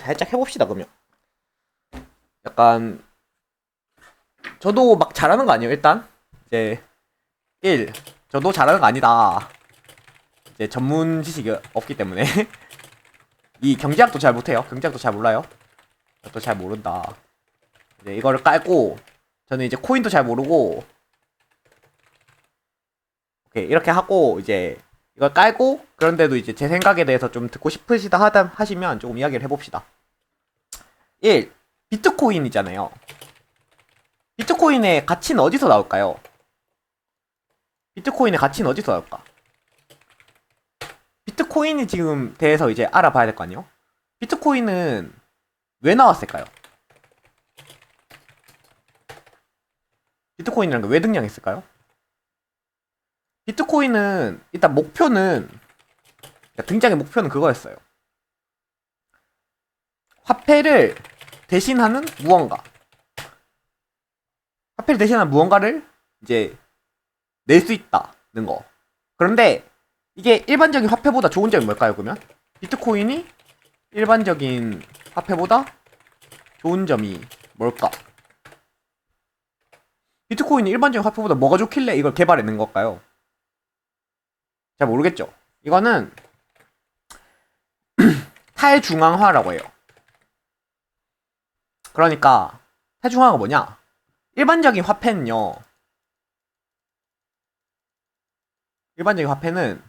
살짝 해봅시다, 그러면. 약간, 저도 막 잘하는 거 아니에요, 일단. 이제, 1. 저도 잘하는 거 아니다. 이제 전문 지식이 없기 때문에. 이 경제학도 잘 못해요. 경제학도 잘 몰라요. 저도 잘 모른다. 이제 이거를 깔고, 저는 이제 코인도 잘 모르고, 오케이, 이렇게 하고, 이제, 이걸 깔고, 그런데도 이제 제 생각에 대해서 좀 듣고 싶으시다 하시면 조금 이야기를 해봅시다. 1. 비트코인이잖아요. 비트코인의 가치는 어디서 나올까요? 비트코인의 가치는 어디서 나올까? 비트코인이 지금 대해서 이제 알아봐야 될 거 아니에요? 비트코인은 왜 나왔을까요? 비트코인이라는 게 왜 등장했을까요? 비트코인은 일단 목표는 등장의 목표는 그거였어요. 화폐를 대신하는 무언가. 화폐를 대신하는 무언가를 이제 낼 수 있다는 거. 그런데 이게 일반적인 화폐보다 좋은 점이 뭘까요, 그러면? 비트코인이 일반적인 화폐보다 좋은 점이 뭘까? 비트코인이 일반적인 화폐보다 뭐가 좋길래 이걸 개발해낸 걸까요? 잘 모르겠죠? 이거는 탈중앙화라고 해요. 그러니까 탈중앙화가 뭐냐? 일반적인 화폐는요. 일반적인 화폐는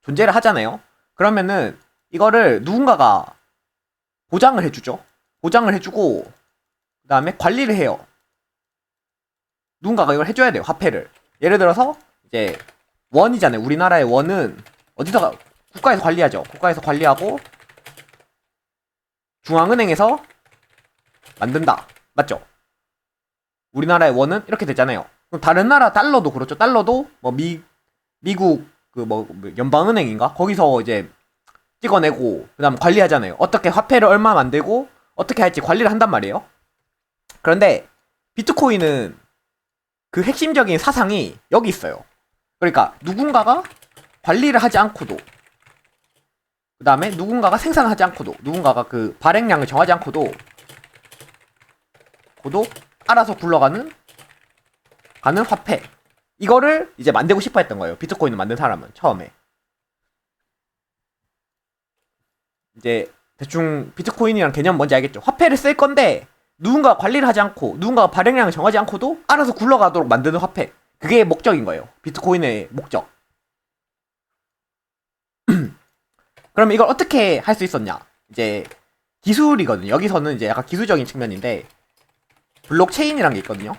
존재를 하잖아요. 그러면은 이거를 누군가가 보장을 해주죠. 보장을 해주고 그 다음에 관리를 해요. 누군가가 이걸 해줘야 돼요. 화폐를. 예를 들어서 이제 원이잖아요. 우리나라의 원은 어디다가 국가에서 관리하죠. 국가에서 관리하고 중앙은행에서 만든다. 맞죠? 우리나라의 원은 이렇게 되잖아요. 그럼 다른 나라 달러도 그렇죠. 달러도 뭐 미국 그 뭐 연방은행인가? 거기서 이제 찍어내고 그다음 관리하잖아요. 어떻게 화폐를 얼마 만들고 어떻게 할지 관리를 한단 말이에요. 그런데 비트코인은 그 핵심적인 사상이 여기 있어요. 그러니까 누군가가 관리를 하지 않고도 그 다음에 누군가가 생산을 하지 않고도 누군가가 그 발행량을 정하지 않고도 고도 알아서 굴러가는 화폐. 이거를 이제 만들고 싶어 했던 거예요. 비트코인을 만든 사람은 처음에. 이제 대충 비트코인이란 개념 뭔지 알겠죠? 화폐를 쓸 건데 누군가 관리를 하지 않고 누군가가 발행량을 정하지 않고도 알아서 굴러가도록 만드는 화폐. 그게 목적인 거예요. 비트코인의 목적. 그럼 이걸 어떻게 할 수 있었냐? 이제 기술이거든요. 여기서는 이제 약간 기술적인 측면인데 블록체인이란 게 있거든요.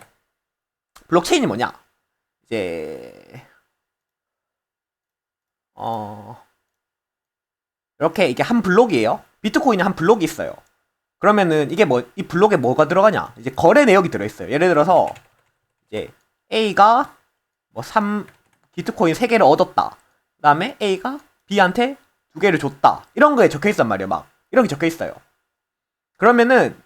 블록체인이 뭐냐? 이제 이렇게 이게 한 블록이에요. 비트코인이 한 블록이 있어요. 그러면은 이게 뭐 이 블록에 뭐가 들어가냐? 이제 거래 내역이 들어 있어요. 예를 들어서 이제 A가 뭐 비트코인 3개를 얻었다. 그다음에 A가 B한테 2개를 줬다. 이런 거에 적혀 있단 말이에요. 막 이렇게 적혀 있어요. 그러면은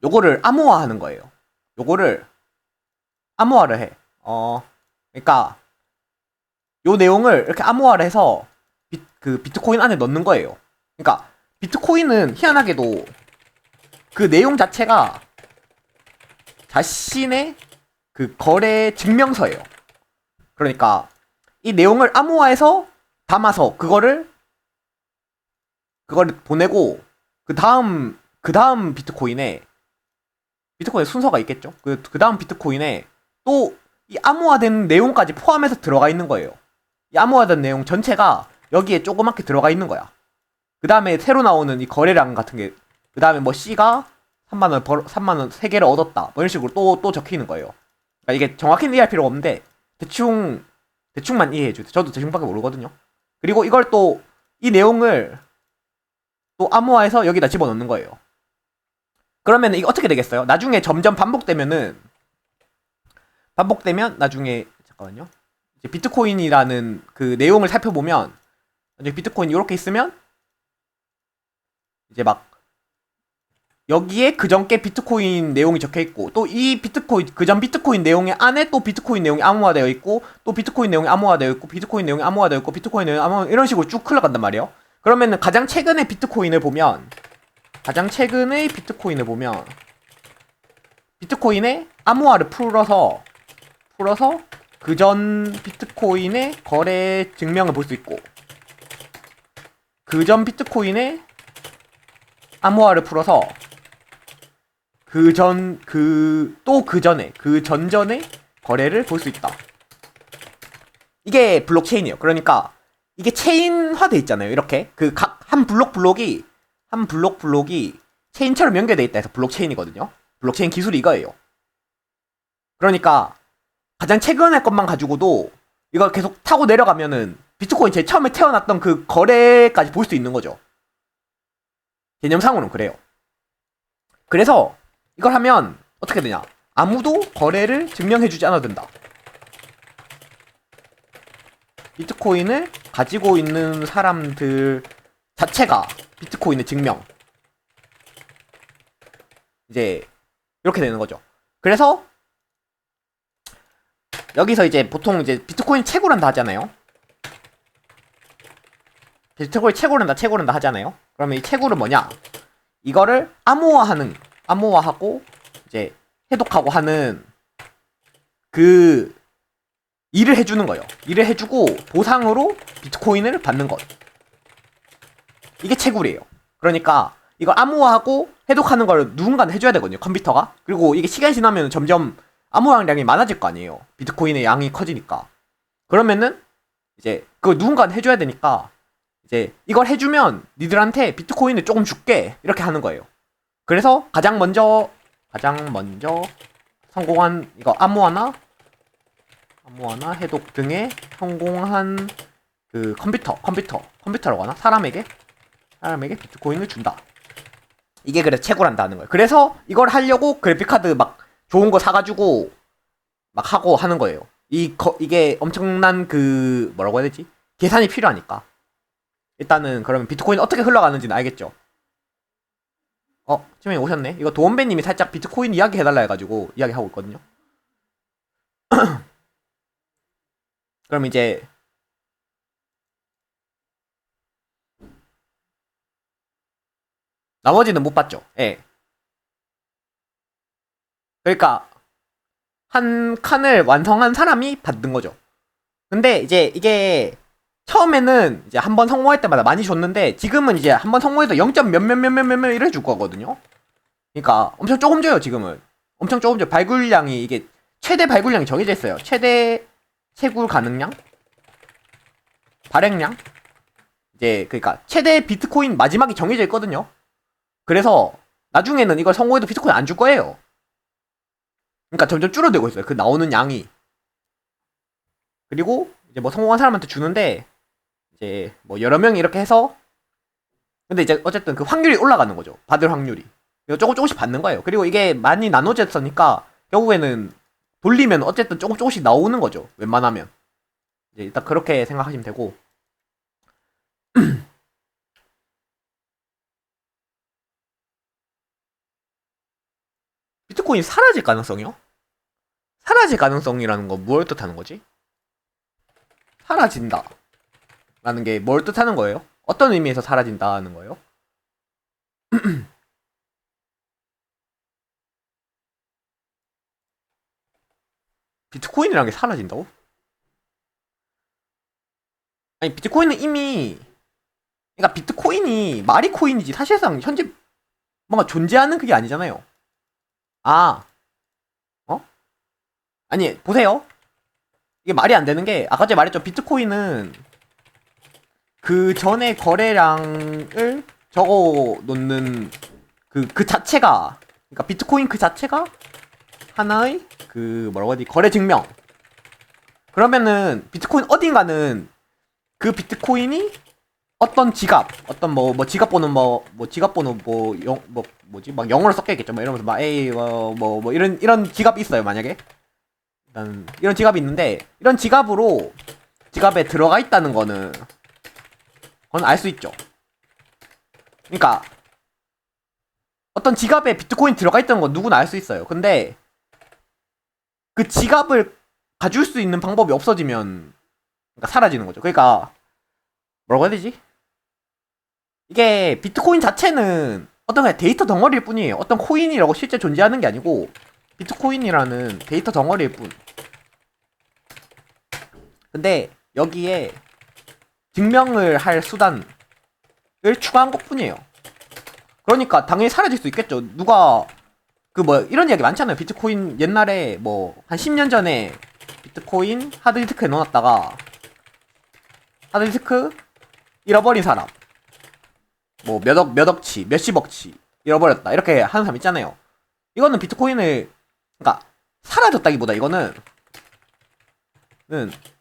요거를 암호화하는 거예요. 요거를 암호화를 해. 그러니까 요 내용을 이렇게 암호화를 해서 그 비트코인 안에 넣는 거예요. 그러니까 비트코인은 희한하게도 그 내용 자체가 자신의 그 거래 증명서예요. 그러니까 이 내용을 암호화해서 담아서 그거를 보내고 그 다음 비트코인에 순서가 있겠죠. 그 다음 비트코인에 또 이 암호화된 내용까지 포함해서 들어가 있는 거예요. 이 암호화된 내용 전체가 여기에 조그맣게 들어가 있는 거야. 그 다음에 새로 나오는 이 거래량 같은 게, 그 다음에 뭐 C가 3만원 3개를 얻었다. 뭐 이런 식으로 또 적혀 있는 거예요. 그러니까 이게 정확히는 이해할 필요가 없는데, 대충만 이해해주세요. 저도 대충밖에 모르거든요. 그리고 이걸 또, 이 내용을 또 암호화해서 여기다 집어넣는 거예요. 그러면 이게 어떻게 되겠어요? 나중에 점점 반복되면 나중에 잠깐만요. 이제 비트코인이라는 그 내용을 살펴보면 이제 비트코인이 이렇게 있으면 이제 막 여기에 그전께 비트코인 내용이 적혀있고 또 이 비트코인 그전 비트코인 내용의 안에 또 비트코인 내용이 암호화되어 있고 또 비트코인 내용이 암호화되어 있고 비트코인 내용이 암호화되어 있고 비트코인 내용이 암호화 이런 식으로 쭉 흘러간단 말이에요. 그러면은 가장 최근의 비트코인을 보면 비트코인의 암호화를 풀어서 그 전 비트코인의 거래 증명을 볼 수 있고, 그 전 비트코인의 암호화를 풀어서 그 전전의 거래를 볼 수 있다. 이게 블록체인이에요. 그러니까 이게 체인화돼 있잖아요. 이렇게 그 각 한 블록이 체인처럼 연결돼 있다 해서 블록체인이거든요. 블록체인 기술이 이거예요. 그러니까 가장 최근의 것만 가지고도 이걸 계속 타고 내려가면은 비트코인 제일 처음에 태어났던 그 거래까지 볼 수 있는 거죠. 개념상으로는 그래요. 그래서 이걸 하면 어떻게 되냐? 아무도 거래를 증명해주지 않아도 된다. 비트코인을 가지고 있는 사람들 자체가 비트코인의 증명. 이제 이렇게 되는 거죠. 그래서 여기서 이제 보통 이제 비트코인 채굴한다 하잖아요. 비트코인 채굴한다 하잖아요. 그러면 이 채굴은 뭐냐? 이거를 암호화하고 이제 해독하고 하는 그 일을 해주는 거예요. 일을 해주고 보상으로 비트코인을 받는 것. 이게 채굴이에요. 그러니까 이걸 암호화하고 해독하는 걸 누군가는 해줘야 되거든요. 컴퓨터가. 그리고 이게 시간이 지나면 점점 암호화량이 많아질 거 아니에요. 비트코인의 양이 커지니까. 그러면은 이제 그거 누군가는 해줘야 되니까 이제 이걸 해주면 니들한테 비트코인을 조금 줄게 이렇게 하는 거예요. 그래서 가장 먼저 성공한 이거 암호화나 해독 등에 성공한 그 컴퓨터라고 하나? 사람에게 비트코인을 준다. 이게 그래서 채굴한다는 거예요. 그래서 이걸 하려고 그래픽카드 막 좋은 거 사가지고 막 하고 하는 거예요. 이게 엄청난 그 뭐라고 해야 되지? 계산이 필요하니까. 일단은 그러면 비트코인 어떻게 흘러가는지는 알겠죠? 지금이 오셨네. 이거 도원배님이 살짝 비트코인 이야기 해달라 해가지고 이야기하고 있거든요. 그럼 이제 나머지는 못 봤죠. 예. 그러니까 한 칸을 완성한 사람이 받는 거죠. 근데 이제 이게 처음에는 이제 한 번 성공할 때마다 많이 줬는데 지금은 이제 한 번 성공해도 0점 몇몇몇몇몇 이래 줄 거거든요. 그러니까 엄청 조금 줘요. 지금은 엄청 조금 줘. 발굴량이 이게 최대 발굴량이 정해져 있어요. 최대 채굴 가능량, 발행량. 이제 그러니까 최대 비트코인 마지막이 정해져 있거든요. 그래서 나중에는 이걸 성공해도 비트코인 안 줄 거예요. 그러니까 점점 줄어들고 있어요. 그 나오는 양이. 그리고 이제 뭐 성공한 사람한테 주는데 이제 뭐 여러 명이 이렇게 해서 근데 이제 어쨌든 그 확률이 올라가는 거죠. 받을 확률이. 이거 조금씩 받는 거예요. 그리고 이게 많이 나눠졌으니까 결국에는 돌리면 어쨌든 조금씩 나오는 거죠. 웬만하면. 이제 일단 그렇게 생각하시면 되고. 비트코인이 사라질 가능성이요? 사라질 가능성이라는 건 뭘 뜻하는 거지? 사라진다 라는 게 뭘 뜻하는 거예요? 어떤 의미에서 사라진다는 거예요? 비트코인이라는 게 사라진다고? 아니 비트코인은 이미 그러니까 비트코인이 말이 코인이지 사실상 현재 뭔가 존재하는 그게 아니잖아요. 아, 어? 아니 보세요. 이게 말이 안 되는 게 아까 전에 말했죠. 비트코인은 그 전에 거래량을 적어 놓는 그 자체가 그러니까 비트코인 그 자체가 하나의 그 뭐라고 해야 되지? 거래 증명. 그러면은 비트코인 어딘가는 그 비트코인이 어떤 지갑, 어떤 뭐 지갑 번호 뭐지 막 영어로 섞여 있겠죠. 막 이러면서 막 A 뭐 이런 지갑이 있어요. 만약에 일단 이런 지갑이 있는데 이런 지갑에 들어가 있다는 거는 그건 알 수 있죠. 그러니까 어떤 지갑에 비트코인 들어가 있다는 건 누구나 알 수 있어요. 근데 그 지갑을 가질 수 있는 방법이 없어지면 그러니까 사라지는 거죠. 그러니까 뭐라고 해야 되지? 이게 비트코인 자체는 어떤 그냥 데이터 덩어리일 뿐이에요. 어떤 코인이라고 실제 존재하는 게 아니고 비트코인이라는 데이터 덩어리일 뿐. 근데 여기에 증명을 할 수단을 추가한 것 뿐이에요. 그러니까 당연히 사라질 수 있겠죠. 누가 그 뭐 이런 이야기 많잖아요. 비트코인 옛날에 뭐 한 10년 전에 비트코인 하드디스크에 넣어놨다가 하드디스크 잃어버린 사람 뭐 몇억치 몇십억치 잃어버렸다 이렇게 하는 사람 있잖아요. 이거는 비트코인을 그러니까 사라졌다기보다 이거는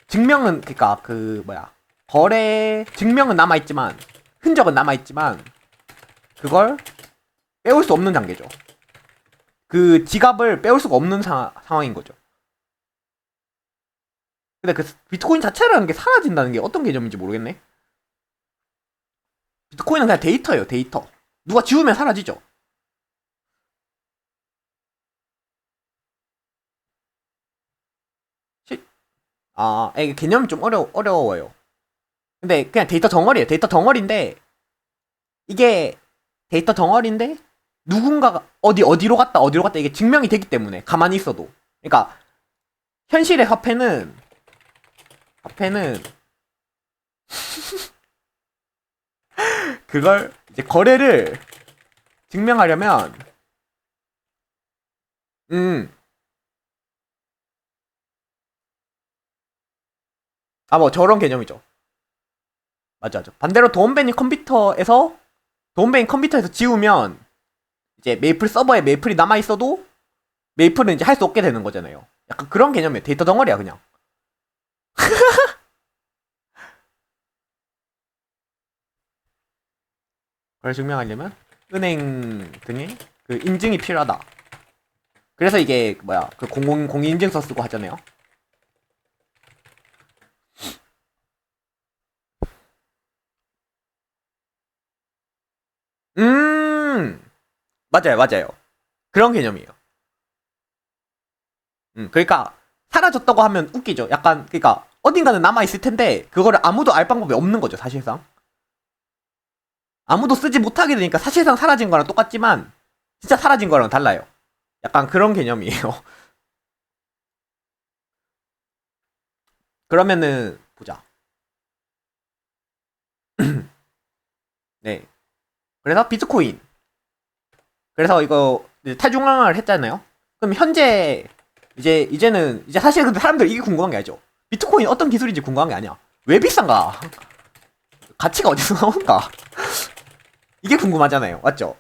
증명은 그러니까 그 뭐야 거래 증명은 남아있지만 흔적은 남아있지만 그걸 빼올 수 없는 단계죠. 그 지갑을 빼올 수가 없는 상황인 거죠. 근데 그 비트코인 자체라는 게 사라진다는 게 어떤 개념인지 모르겠네. 비트코인은 그냥 데이터예요, 데이터. 누가 지우면 사라지죠. 이게 개념이 좀 어려워요. 근데 그냥 데이터 덩어리예요. 데이터 덩어리인데 이게 데이터 덩어리인데 누군가가 어디로 갔다 이게 증명이 되기 때문에 가만히 있어도. 그러니까 현실의 화폐는 그걸 이제 거래를 증명하려면 뭐 저런 개념이죠. 맞아. 반대로 도움뱅이 컴퓨터에서 지우면 이제 메이플 서버에 메이플이 남아 있어도 메이플은 이제 할 수 없게 되는 거잖아요. 약간 그런 개념이에요. 데이터 덩어리야 그냥. 그걸 증명하려면 은행 등의 그 인증이 필요하다. 그래서 이게 뭐야 그 공인인증서 쓰고 하잖아요. 맞아요. 그런 개념이에요. 그러니까 사라졌다고 하면 웃기죠. 약간 그러니까 어딘가는 남아 있을 텐데 그거를 아무도 알 방법이 없는 거죠. 사실상 아무도 쓰지 못하게 되니까 사실상 사라진 거랑 똑같지만 진짜 사라진 거랑 달라요. 약간 그런 개념이에요. 그러면은 보자. 네. 그래서 비트코인. 그래서 이거 탈중앙화를 했잖아요. 그럼 현재 이제는 사실 근데 사람들 이게 궁금한 게 아니죠. 비트코인 어떤 기술인지 궁금한 게 아니야. 왜 비싼가? 가치가 어디서 나오는가? 이게 궁금하잖아요. 맞죠?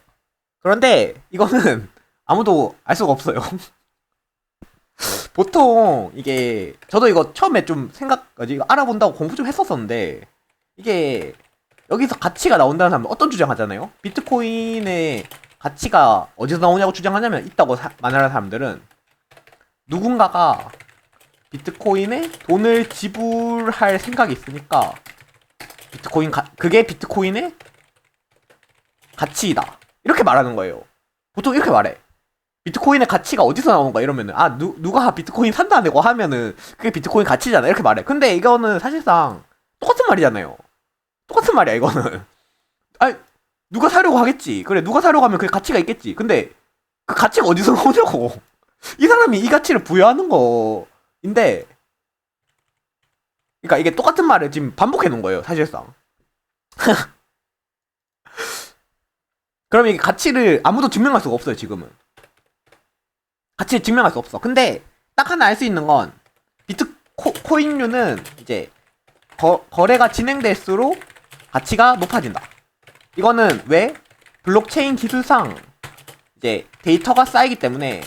그런데 이거는 아무도 알 수가 없어요. 보통 이게 저도 이거 처음에 좀 이거 알아본다고 공부 좀 했었었는데 이게 여기서 가치가 나온다는 사람은 어떤 주장하잖아요. 비트코인의 가치가 어디서 나오냐고 주장하냐면 있다고 말하는 사람들은 누군가가 비트코인에 돈을 지불할 생각이 있으니까 그게 비트코인의 가치이다 이렇게 말하는 거예요. 보통 이렇게 말해. 비트코인의 가치가 어디서 나오는가 이러면은 누가 비트코인 산다고 하면은 그게 비트코인 가치잖아 이렇게 말해. 근데 이거는 사실상 똑같은 말이잖아요. 똑같은 말이야 이거는. 아니 누가 사려고 하겠지. 그래 누가 사려고 하면 그게 가치가 있겠지. 근데 그 가치가 어디서 나오냐고. 이 사람이 이 가치를 부여하는 거인데 그러니까 이게 똑같은 말을 지금 반복해 놓은 거예요 사실상. 그럼 이게 가치를 아무도 증명할 수가 없어요 지금은. 가치를 증명할 수 없어. 근데 딱 하나 알 수 있는 건 비트코인류는 이제 거래가 진행될수록 가치가 높아진다. 이거는 왜? 블록체인 기술상 이제 데이터가 쌓이기 때문에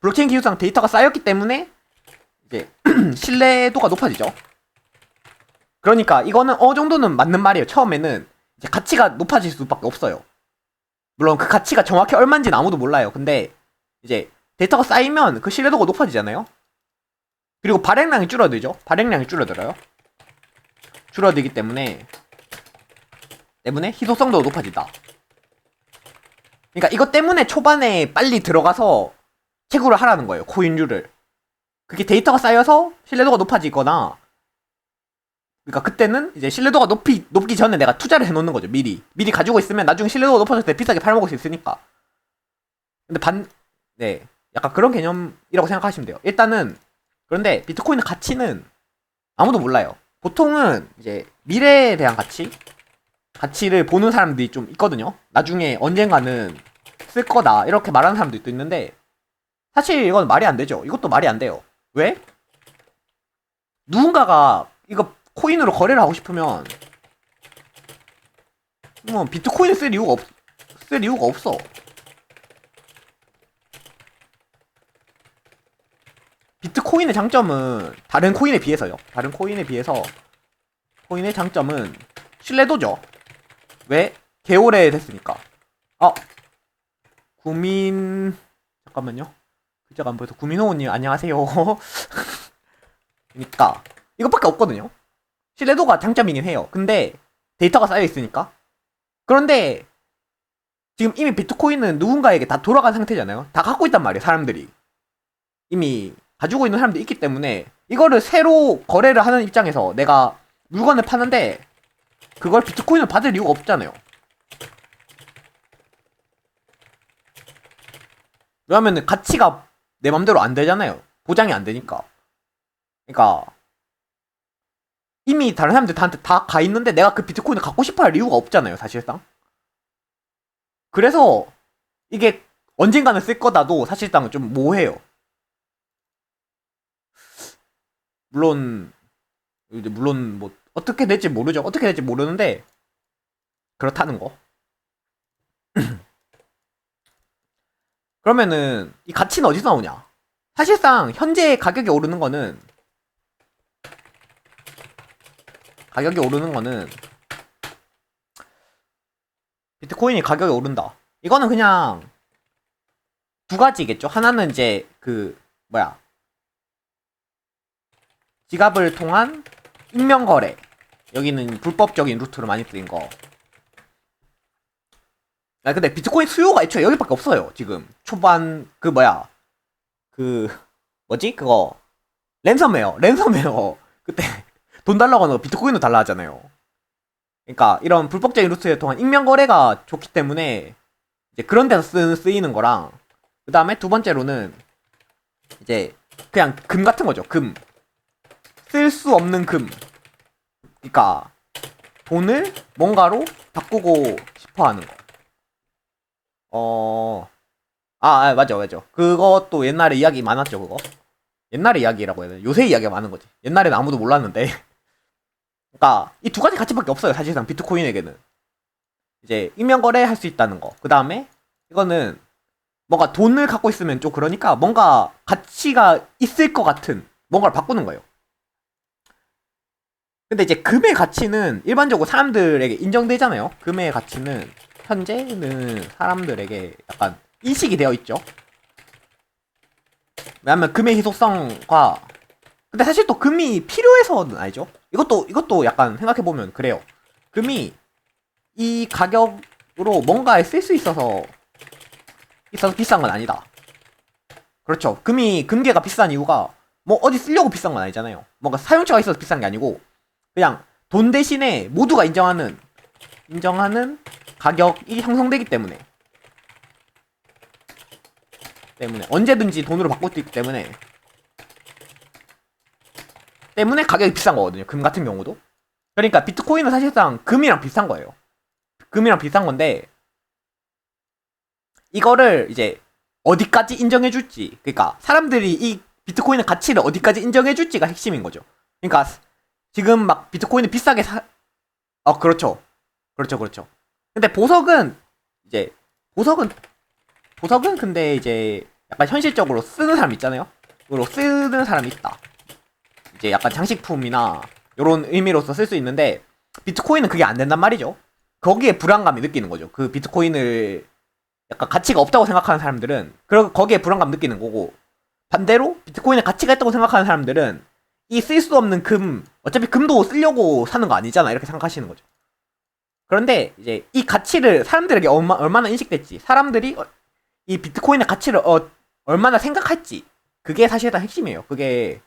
블록체인 기술상 데이터가 쌓였기 때문에 이제 신뢰도가 높아지죠. 그러니까 이거는 어느 정도는 맞는 말이에요. 처음에는 이제 가치가 높아질 수밖에 없어요. 물론 그 가치가 정확히 얼마인지는 아무도 몰라요. 근데 이제 데이터가 쌓이면 그 신뢰도가 높아지잖아요. 그리고 발행량이 줄어들죠. 발행량이 줄어들어요. 줄어들기 때문에 희소성도 높아진다. 그러니까 이것 때문에 초반에 빨리 들어가서 채굴을 하라는 거예요. 코인류를. 그게 데이터가 쌓여서 신뢰도가 높아지거나 그러니까 그때는 이제 신뢰도가 높기 전에 내가 투자를 해놓는 거죠. 미리 가지고 있으면 나중에 신뢰도가 높아졌을 때 비싸게 팔아먹을 수 있으니까. 근데 네, 약간 그런 개념이라고 생각하시면 돼요. 일단은 그런데 비트코인의 가치는 아무도 몰라요. 보통은 이제 미래에 대한 가치를 보는 사람들이 좀 있거든요. 나중에 언젠가는 쓸 거다 이렇게 말하는 사람도 있는데 사실 이건 말이 안 되죠. 이것도 말이 안 돼요. 왜? 누군가가 이거 코인으로 거래를 하고 싶으면 뭐 비트코인을 쓸 이유가 없어. 비트코인의 장점은 다른 코인에 비해서요. 다른 코인에 비해서 코인의 장점은 신뢰도죠. 왜? 개오래 됐으니까. 잠깐만요. 글자가 안 보여서 구민호우님 안녕하세요. 그니까 이것밖에 없거든요. 신뢰도가 장점이긴 해요. 근데 데이터가 쌓여 있으니까. 그런데 지금 이미 비트코인은 누군가에게 다 돌아간 상태잖아요. 다 갖고 있단 말이에요. 사람들이 이미 가지고 있는 사람들이 있기 때문에 이거를 새로 거래를 하는 입장에서 내가 물건을 파는데 그걸 비트코인을 받을 이유가 없잖아요. 왜냐면 가치가 내 맘대로 안 되잖아요. 보장이 안 되니까. 그러니까 이미 다른 사람들한테 다 가 있는데 내가 그 비트코인을 갖고 싶어 할 이유가 없잖아요, 사실상. 그래서 이게 언젠가는 쓸 거다도 사실상 좀 모호해요. 물론 뭐 어떻게 될지 모르죠. 어떻게 될지 모르는데 그렇다는 거. 그러면은 이 가치는 어디서 나오냐? 사실상 현재 가격이 오르는 거는 비트코인이 가격이 오른다. 이거는 그냥 두 가지겠죠. 하나는 이제 지갑을 통한 익명 거래. 여기는 불법적인 루트로 많이 쓰인 거. 근데 비트코인 수요가 애초에 여기밖에 없어요. 지금 초반 그거 랜섬웨어 그때 돈 달라고 하는 거 비트코인으로 달라 하잖아요. 그러니까 이런 불법적인 루트에 통한 익명 거래가 좋기 때문에 이제 그런 데서 쓰이는 거랑, 그 다음에 두 번째로는 이제 그냥 금 같은 거죠. 쓸 수 없는 금. 그러니까 돈을 뭔가로 바꾸고 싶어 하는 거. 맞아. 그것도 옛날에 이야기 많았죠, 그거. 옛날에 이야기라고 해야 되나? 요새 이야기가 많은 거지. 옛날에는 아무도 몰랐는데. 그러니까 이 두 가지 가치밖에 없어요, 사실상 비트코인에게는. 이제 익명 거래 할 수 있다는 거. 그 다음에 이거는 뭔가 돈을 갖고 있으면 좀 그러니까 뭔가 가치가 있을 것 같은 뭔가를 바꾸는 거예요. 근데 이제 금의 가치는 일반적으로 사람들에게 인정되잖아요. 금의 가치는 현재는 사람들에게 약간 인식이 되어 있죠. 왜냐면 금의 희소성과, 근데 사실 또 금이 필요해서는 아니죠. 이것도 약간 생각해보면 그래요. 금이 이 가격으로 뭔가에 쓸 수 있어서 비싼 건 아니다. 그렇죠. 금괴가 비싼 이유가 뭐 어디 쓰려고 비싼 건 아니잖아요. 뭔가 사용처가 있어서 비싼 게 아니고 그냥 돈 대신에 모두가 인정하는 가격이 형성되기 때문에 언제든지 돈으로 바꿀 수 있기 때문에 가격이 비싼 거거든요. 금 같은 경우도. 그러니까 비트코인은 사실상 금이랑 비슷한 거예요. 금이랑 비슷한 건데 이거를 이제 어디까지 인정해줄지, 그러니까 사람들이 이 비트코인의 가치를 어디까지 인정해줄지가 핵심인 거죠. 그러니까 지금 막 비트코인을 비싸게 그렇죠. 근데 보석은 근데 이제 약간 현실적으로 쓰는 사람 있잖아요. 그리고 쓰는 사람이 있다. 이제 약간 장식품이나 요런 의미로서 쓸 수 있는데 비트코인은 그게 안 된단 말이죠. 거기에 불안감이 느끼는 거죠. 그 비트코인을 약간 가치가 없다고 생각하는 사람들은 거기에 불안감 느끼는 거고, 반대로 비트코인에 가치가 있다고 생각하는 사람들은 이 쓸 수 없는 어차피 금도 쓰려고 사는 거 아니잖아 이렇게 생각하시는 거죠. 그런데 이제 이 가치를 사람들에게 얼마나 인식됐지, 사람들이 이 비트코인의 가치를 얼마나 생각할지, 그게 사실상 핵심이에요. 그게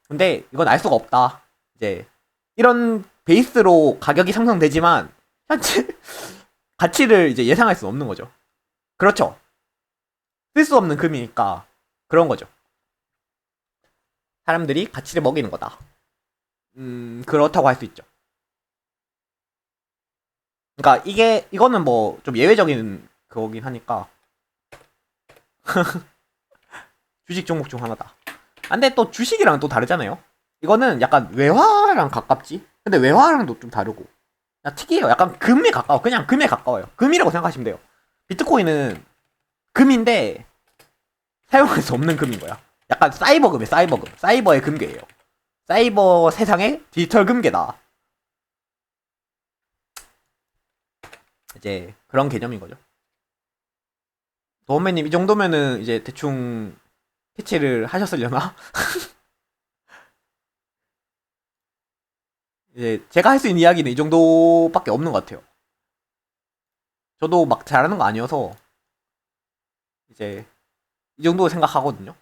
근데 이건 알 수가 없다. 이제 이런 베이스로 가격이 상승되지만 현재 가치를 이제 예상할 수 없는 거죠. 그렇죠. 쓸 수 없는 금이니까 그런 거죠. 사람들이 가치를 먹이는 거다. 그렇다고 할 수 있죠. 그러니까 이거는 뭐 좀 예외적인 그거긴 하니까 주식 종목 중 하나다. 근데 또 주식이랑 또 다르잖아요. 이거는 약간 외화랑 가깝지. 근데 외화랑도 좀 다르고. 특이해요. 약간 금에 가까워. 그냥 금에 가까워요. 금이라고 생각하시면 돼요. 비트코인은 금인데 사용할 수 없는 금인 거야. 약간 사이버금이에요. 사이버금. 사이버의 금괴예요. 사이버 세상의 디지털 금괴다. 이제 그런 개념인 거죠. 도원매님 이 정도면은 이제 대충 캐치를 하셨으려나? 이제 제가 할 수 있는 이야기는 이 정도밖에 없는 것 같아요. 저도 막 잘하는 거 아니어서 이제 이 정도 생각하거든요.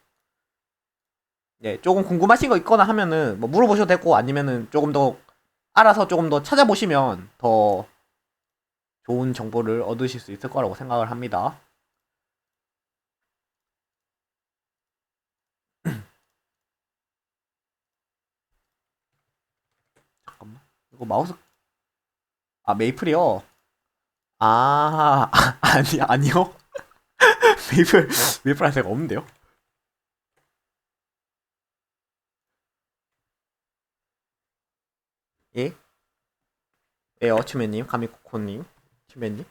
네, 조금 궁금하신 거 있거나 하면은 뭐 물어보셔도 되고 아니면은 조금 더 알아서 조금 더 찾아보시면 더 좋은 정보를 얻으실 수 있을 거라고 생각을 합니다. 잠깐만. 이거 마우스 메이플이요? 아니요. 메이플 할 생각 없는데요? 예? 에어 치매님, 가미코코님, 치매님.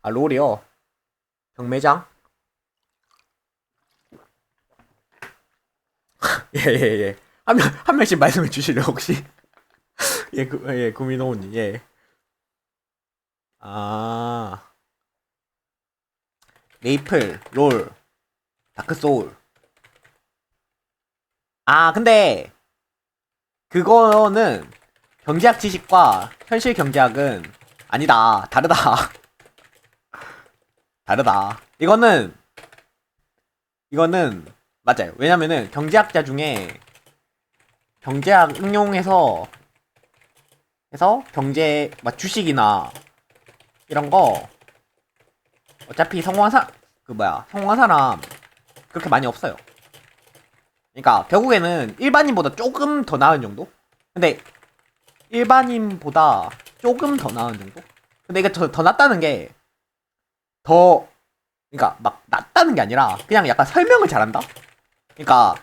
롤이요. 경매장? 예. 한 명씩 말씀해 주실래요, 혹시? 구미노우님, 예. 아, 메이플, 롤, 다크소울. 근데, 그거는, 경제학 지식과 현실 경제학은 아니다. 다르다. 다르다. 이거는, 맞아요. 왜냐면은, 경제학자 중에, 경제학 응용해서, 경제, 주식이나, 이런 거, 어차피 성공한 사람, 그렇게 많이 없어요. 그러니까 결국에는 일반인보다 조금 더 나은 정도? 근데 일반인보다 조금 더 나은 정도? 근데 이게 더 낫다는 게 더, 그러니까 막 낫다는 게 아니라 그냥 약간 설명을 잘한다? 그러니까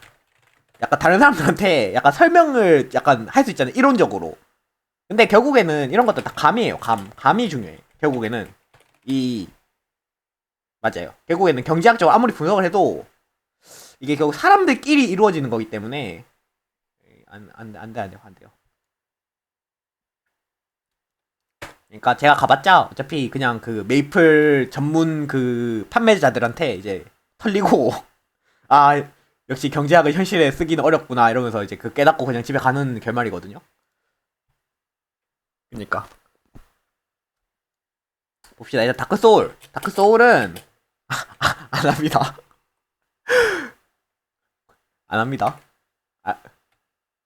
약간 다른 사람들한테 약간 설명을 약간 할 수 있잖아요. 이론적으로. 근데 결국에는 이런 것도 다 감이에요. 감이 중요해. 결국에는 이 맞아요. 결국에는 경제학적으로 아무리 분석을 해도 이게 결국 사람들끼리 이루어지는 거기 때문에 안 돼요. 그러니까 제가 가봤자 어차피 그냥 그 메이플 전문 그 판매자들한테 이제 털리고 아 역시 경제학을 현실에 쓰기는 어렵구나 이러면서 이제 그 깨닫고 그냥 집에 가는 결말이거든요. 그러니까 봅시다. 일단 다크소울은 안 합니다. 안 합니다. 아,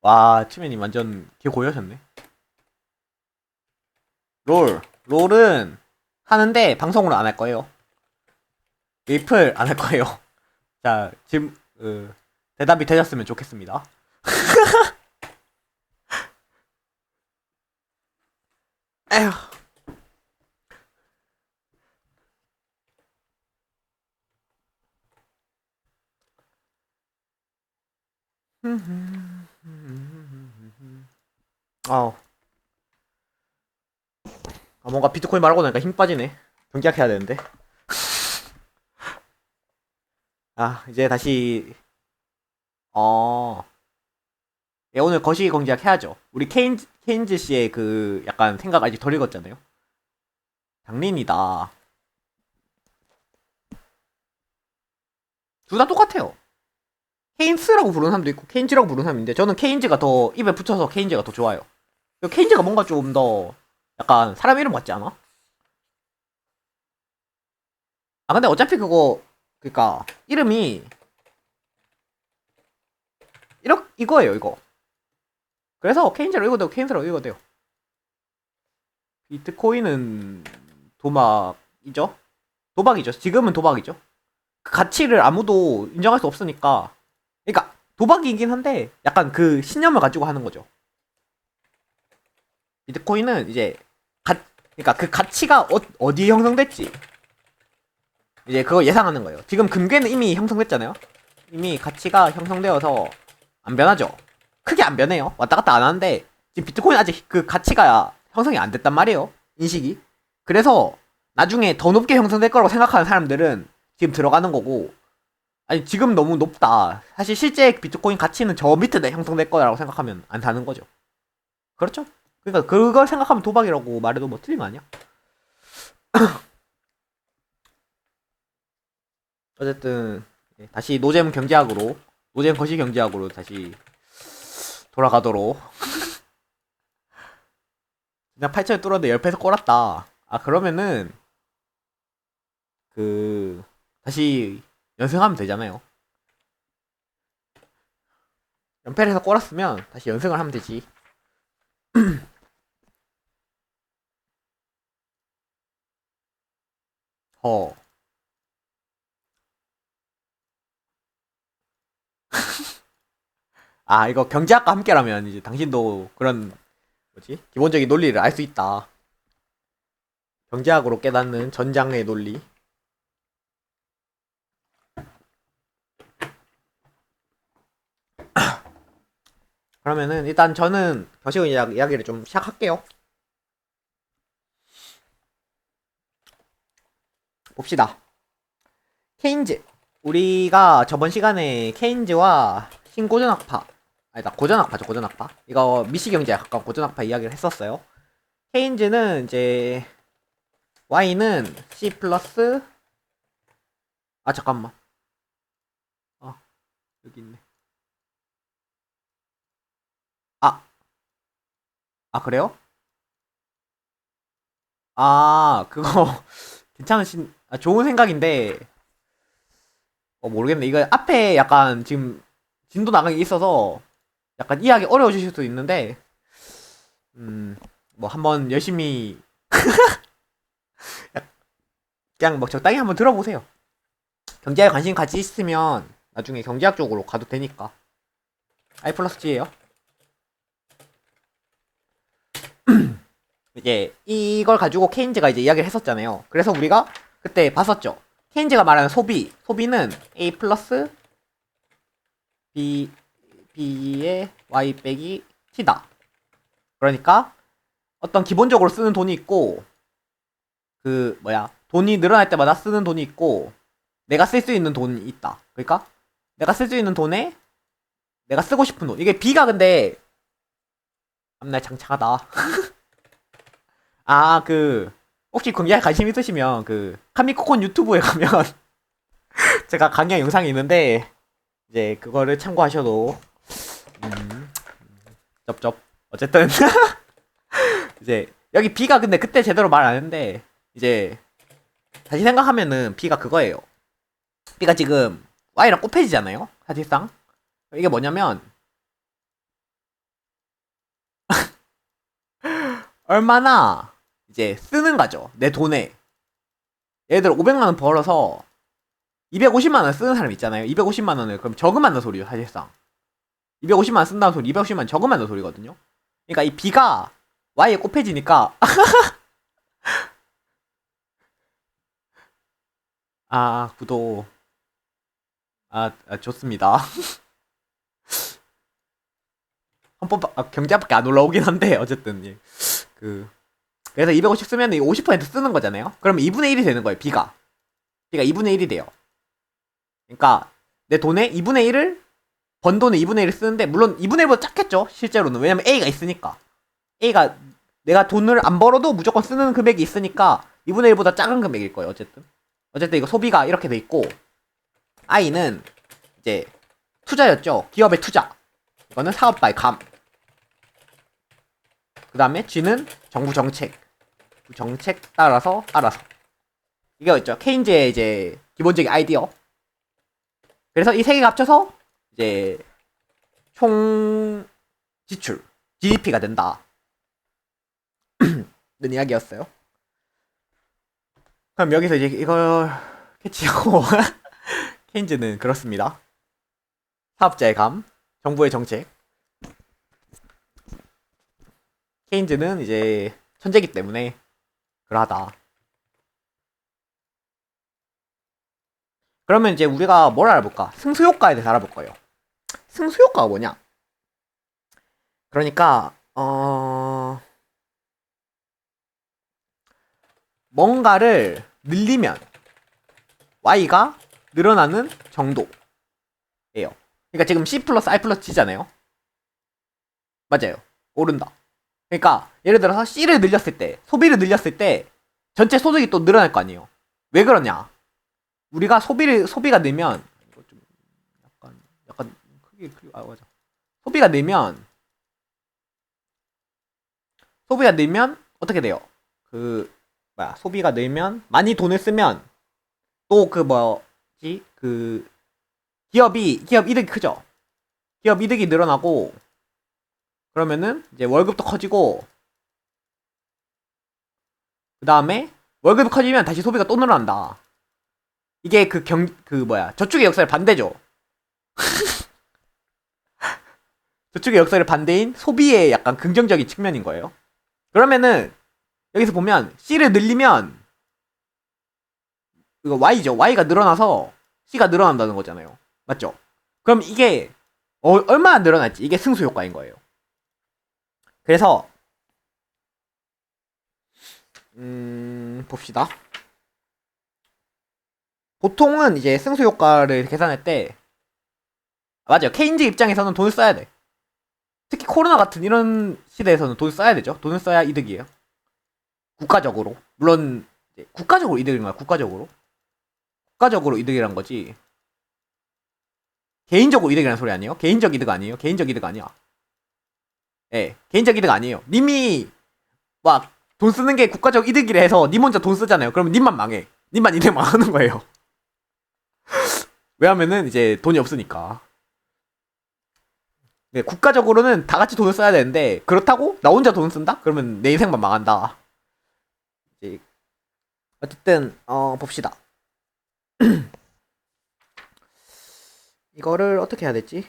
와 치매님 완전 개 고여셨네. 롤은 하는데 방송으로 안 할 거예요. 메이플 안 할 거예요. 자 지금 대답이 되셨으면 좋겠습니다. 에휴. 아, 뭔가 비트코인 말하고 나니까 힘 빠지네. 경제학 해야 되는데. 이제 다시, 어, 예, 오늘 거시기 경제학 해야죠. 우리 케인즈 씨의 그 약간 생각 아직 덜 읽었잖아요. 장린이다. 둘 다 똑같아요. 케인스라고 부르는 사람도 있고, 케인즈라고 부르는 사람인데, 저는 케인즈가 더, 입에 붙여서 케인즈가 더 좋아요. 케인즈가 뭔가 좀 더, 약간 사람 이름 같지 않아? 근데 어차피 그거, 그니까, 이름이, 이거예요, 이거. 그래서 케인즈로 읽어도 돼요. 케인즈로 읽어도 돼요. 비트코인은 도박이죠. 도박이죠. 지금은 도박이죠. 그 가치를 아무도 인정할 수 없으니까. 그러니까 도박이긴 한데 약간 그 신념을 가지고 하는 거죠. 비트코인은 이제 그러니까 그 가치가 어디에 형성됐지 이제 그거 예상하는 거예요. 지금 금괴는 이미 형성됐잖아요. 이미 가치가 형성되어서 안 변하죠. 크게 안 변해요. 왔다 갔다 안 하는데 지금 비트코인 아직 그 가치가 형성이 안 됐단 말이에요. 인식이. 그래서 나중에 더 높게 형성될 거라고 생각하는 사람들은 지금 들어가는 거고, 아니 지금 너무 높다. 사실 실제 비트코인 가치는 저 밑에 형성될 거라고 생각하면 안 사는 거죠. 그렇죠? 그러니까 그걸 생각하면 도박이라고 말해도 뭐 틀린 거 아니야? 어쨌든 다시 노잼 경제학으로, 노잼 거시 경제학으로 다시 돌아가도록. 그냥 8천에 뚫었는데 10패에서 꼬랐다. 아 그러면은 그 다시 연승하면 되잖아요. 연패를 해서 꼬랐으면 다시 연승을 하면 되지. 어. 아 이거 경제학과 함께라면 이제 당신도 그런 뭐지 기본적인 논리를 알 수 있다. 경제학으로 깨닫는 전장의 논리. 그러면은 일단 저는 경제학 이야기를 좀 시작할게요. 봅시다. 케인즈. 우리가 저번 시간에 케인즈와 신고전학파, 아니다 고전학파죠, 고전학파. 이거 미시경제에 가까운 고전학파 이야기를 했었어요. 케인즈는 이제 y는 c 플러스, 아 잠깐만, 여기 있네. 아 그래요? 아 그거 괜찮으신, 좋은 생각인데 모르겠네. 이거 앞에 약간 지금 진도 나가기 있어서 약간 이해하기 어려우실 수도 있는데, 뭐 한번 열심히 그냥 뭐 적당히 한번 들어보세요. 경제에 관심 같이 있으면 나중에 경제학 쪽으로 가도 되니까. I 플러스 G예요. 이제 이걸 가지고 케인즈가 이제 이야기를 했었잖아요. 그래서 우리가 그때 봤었죠. 케인즈가 말하는 소비는 A 플러스 B의 Y 빼기 T다. 그러니까 어떤 기본적으로 쓰는 돈이 있고, 그 뭐야, 돈이 늘어날 때마다 쓰는 돈이 있고, 내가 쓸 수 있는 돈이 있다. 그러니까 내가 쓸 수 있는 돈에 내가 쓰고 싶은 돈. 이게 B가 근데 앞날 장착하다. 아 그 혹시 경제에 관심 있으시면 그 카미코콘 유튜브에 가면 제가 강의 영상이 있는데 이제 그거를 참고하셔도 쩝쩝. 어쨌든 이제 여기 B가 근데 그때 제대로 말 안 했는데, 이제 다시 생각하면은 B가 그거예요. B가 지금 Y랑 곱해지잖아요, 사실상. 이게 뭐냐면 얼마나 이제 쓰는 거죠, 내 돈에. 예를 들어 500만원 벌어서 250만원 쓰는 사람 있잖아요. 250만원을 그럼 저금한다는 소리죠, 사실상. 250만원 쓴다는 소리, 250만원 저금한다는 소리거든요. 그러니까 이 B가 Y에 곱해지니까 구도 좋습니다. 헌법 경제학밖에 안 올라오긴 한데 어쨌든 예. 그래서 250 쓰면 50% 쓰는 거잖아요. 그러면 2분의 1이 되는 거예요. B가 2분의 1이 돼요. 그러니까 내 돈의 2분의 1을, 번 돈의 2분의 1을 쓰는데, 물론 2분의 1보다 작겠죠, 실제로는. 왜냐면 A가 있으니까. A가 내가 돈을 안 벌어도 무조건 쓰는 금액이 있으니까 2분의 1보다 작은 금액일 거예요. 어쨌든 이거 소비가 이렇게 돼 있고, I는 이제 투자였죠. 기업의 투자. 이거는 사업가의 감. 그 다음에 G는 정부 정책. 정책 따라서 알아서. 이거였죠. 케인즈의 이제 기본적인 아이디어. 그래서 이 세 개가 합쳐서 이제 총 지출. GDP가 된다. 는 이야기였어요. 그럼 여기서 이제 이걸 캐치하고 케인즈는 그렇습니다. 사업자의 감, 정부의 정책. 케인즈는 이제 천재기 때문에 그러하다. 그러면 이제 우리가 뭘 알아볼까? 승수효과에 대해서 알아볼 거예요. 승수효과가 뭐냐? 그러니까 뭔가를 늘리면 y가 늘어나는 정도예요. 그러니까 지금 c 플러스 i 플러스 g잖아요. 맞아요. 오른다. 그러니까 예를 들어서 c를 늘렸을 때, 소비를 늘렸을 때 전체 소득이 또 늘어날 거 아니에요. 왜 그러냐? 우리가 소비가 늘면 이거 좀 약간 크게 맞아. 소비가 늘면 어떻게 돼요? 소비가 늘면 많이 돈을 쓰면 또 기업 이득이 크죠. 기업 이득이 늘어나고 그러면은 이제 월급도 커지고 그 다음에 월급이 커지면 다시 소비가 또 늘어난다. 이게 저축의 역사의 반대죠. 저축의 역사의 반대인 소비의 약간 긍정적인 측면인 거예요. 그러면은 여기서 보면 C를 늘리면 이거 Y죠. Y가 늘어나서 C가 늘어난다는 거잖아요. 맞죠? 그럼 이게 얼마나 늘어날지 이게 승수 효과인 거예요. 그래서 봅시다. 보통은 이제 승수 효과를 계산할 때 맞아요. 케인즈 입장에서는 돈을 써야 돼. 특히 코로나 같은 이런 시대에서는 돈을 써야 되죠. 돈을 써야 이득이에요. 국가적으로. 물론 국가적으로 이득인 거야. 국가적으로 이득이란 거지. 개인적으로 이득이라는 소리 아니에요? 개인적 이득 아니에요? 개인적 이득 아니야. 예, 개인적 이득 아니에요. 님이 막 돈 쓰는 게 국가적 이득이라 해서 님 혼자 돈 쓰잖아요. 그러면 님만 망해. 님만 이득 망하는 거예요. 왜냐면은 이제 돈이 없으니까. 네, 국가적으로는 다 같이 돈을 써야 되는데 그렇다고 나 혼자 돈 쓴다? 그러면 내 인생만 망한다. 이제 어쨌든 봅시다. 이거를 어떻게 해야 되지?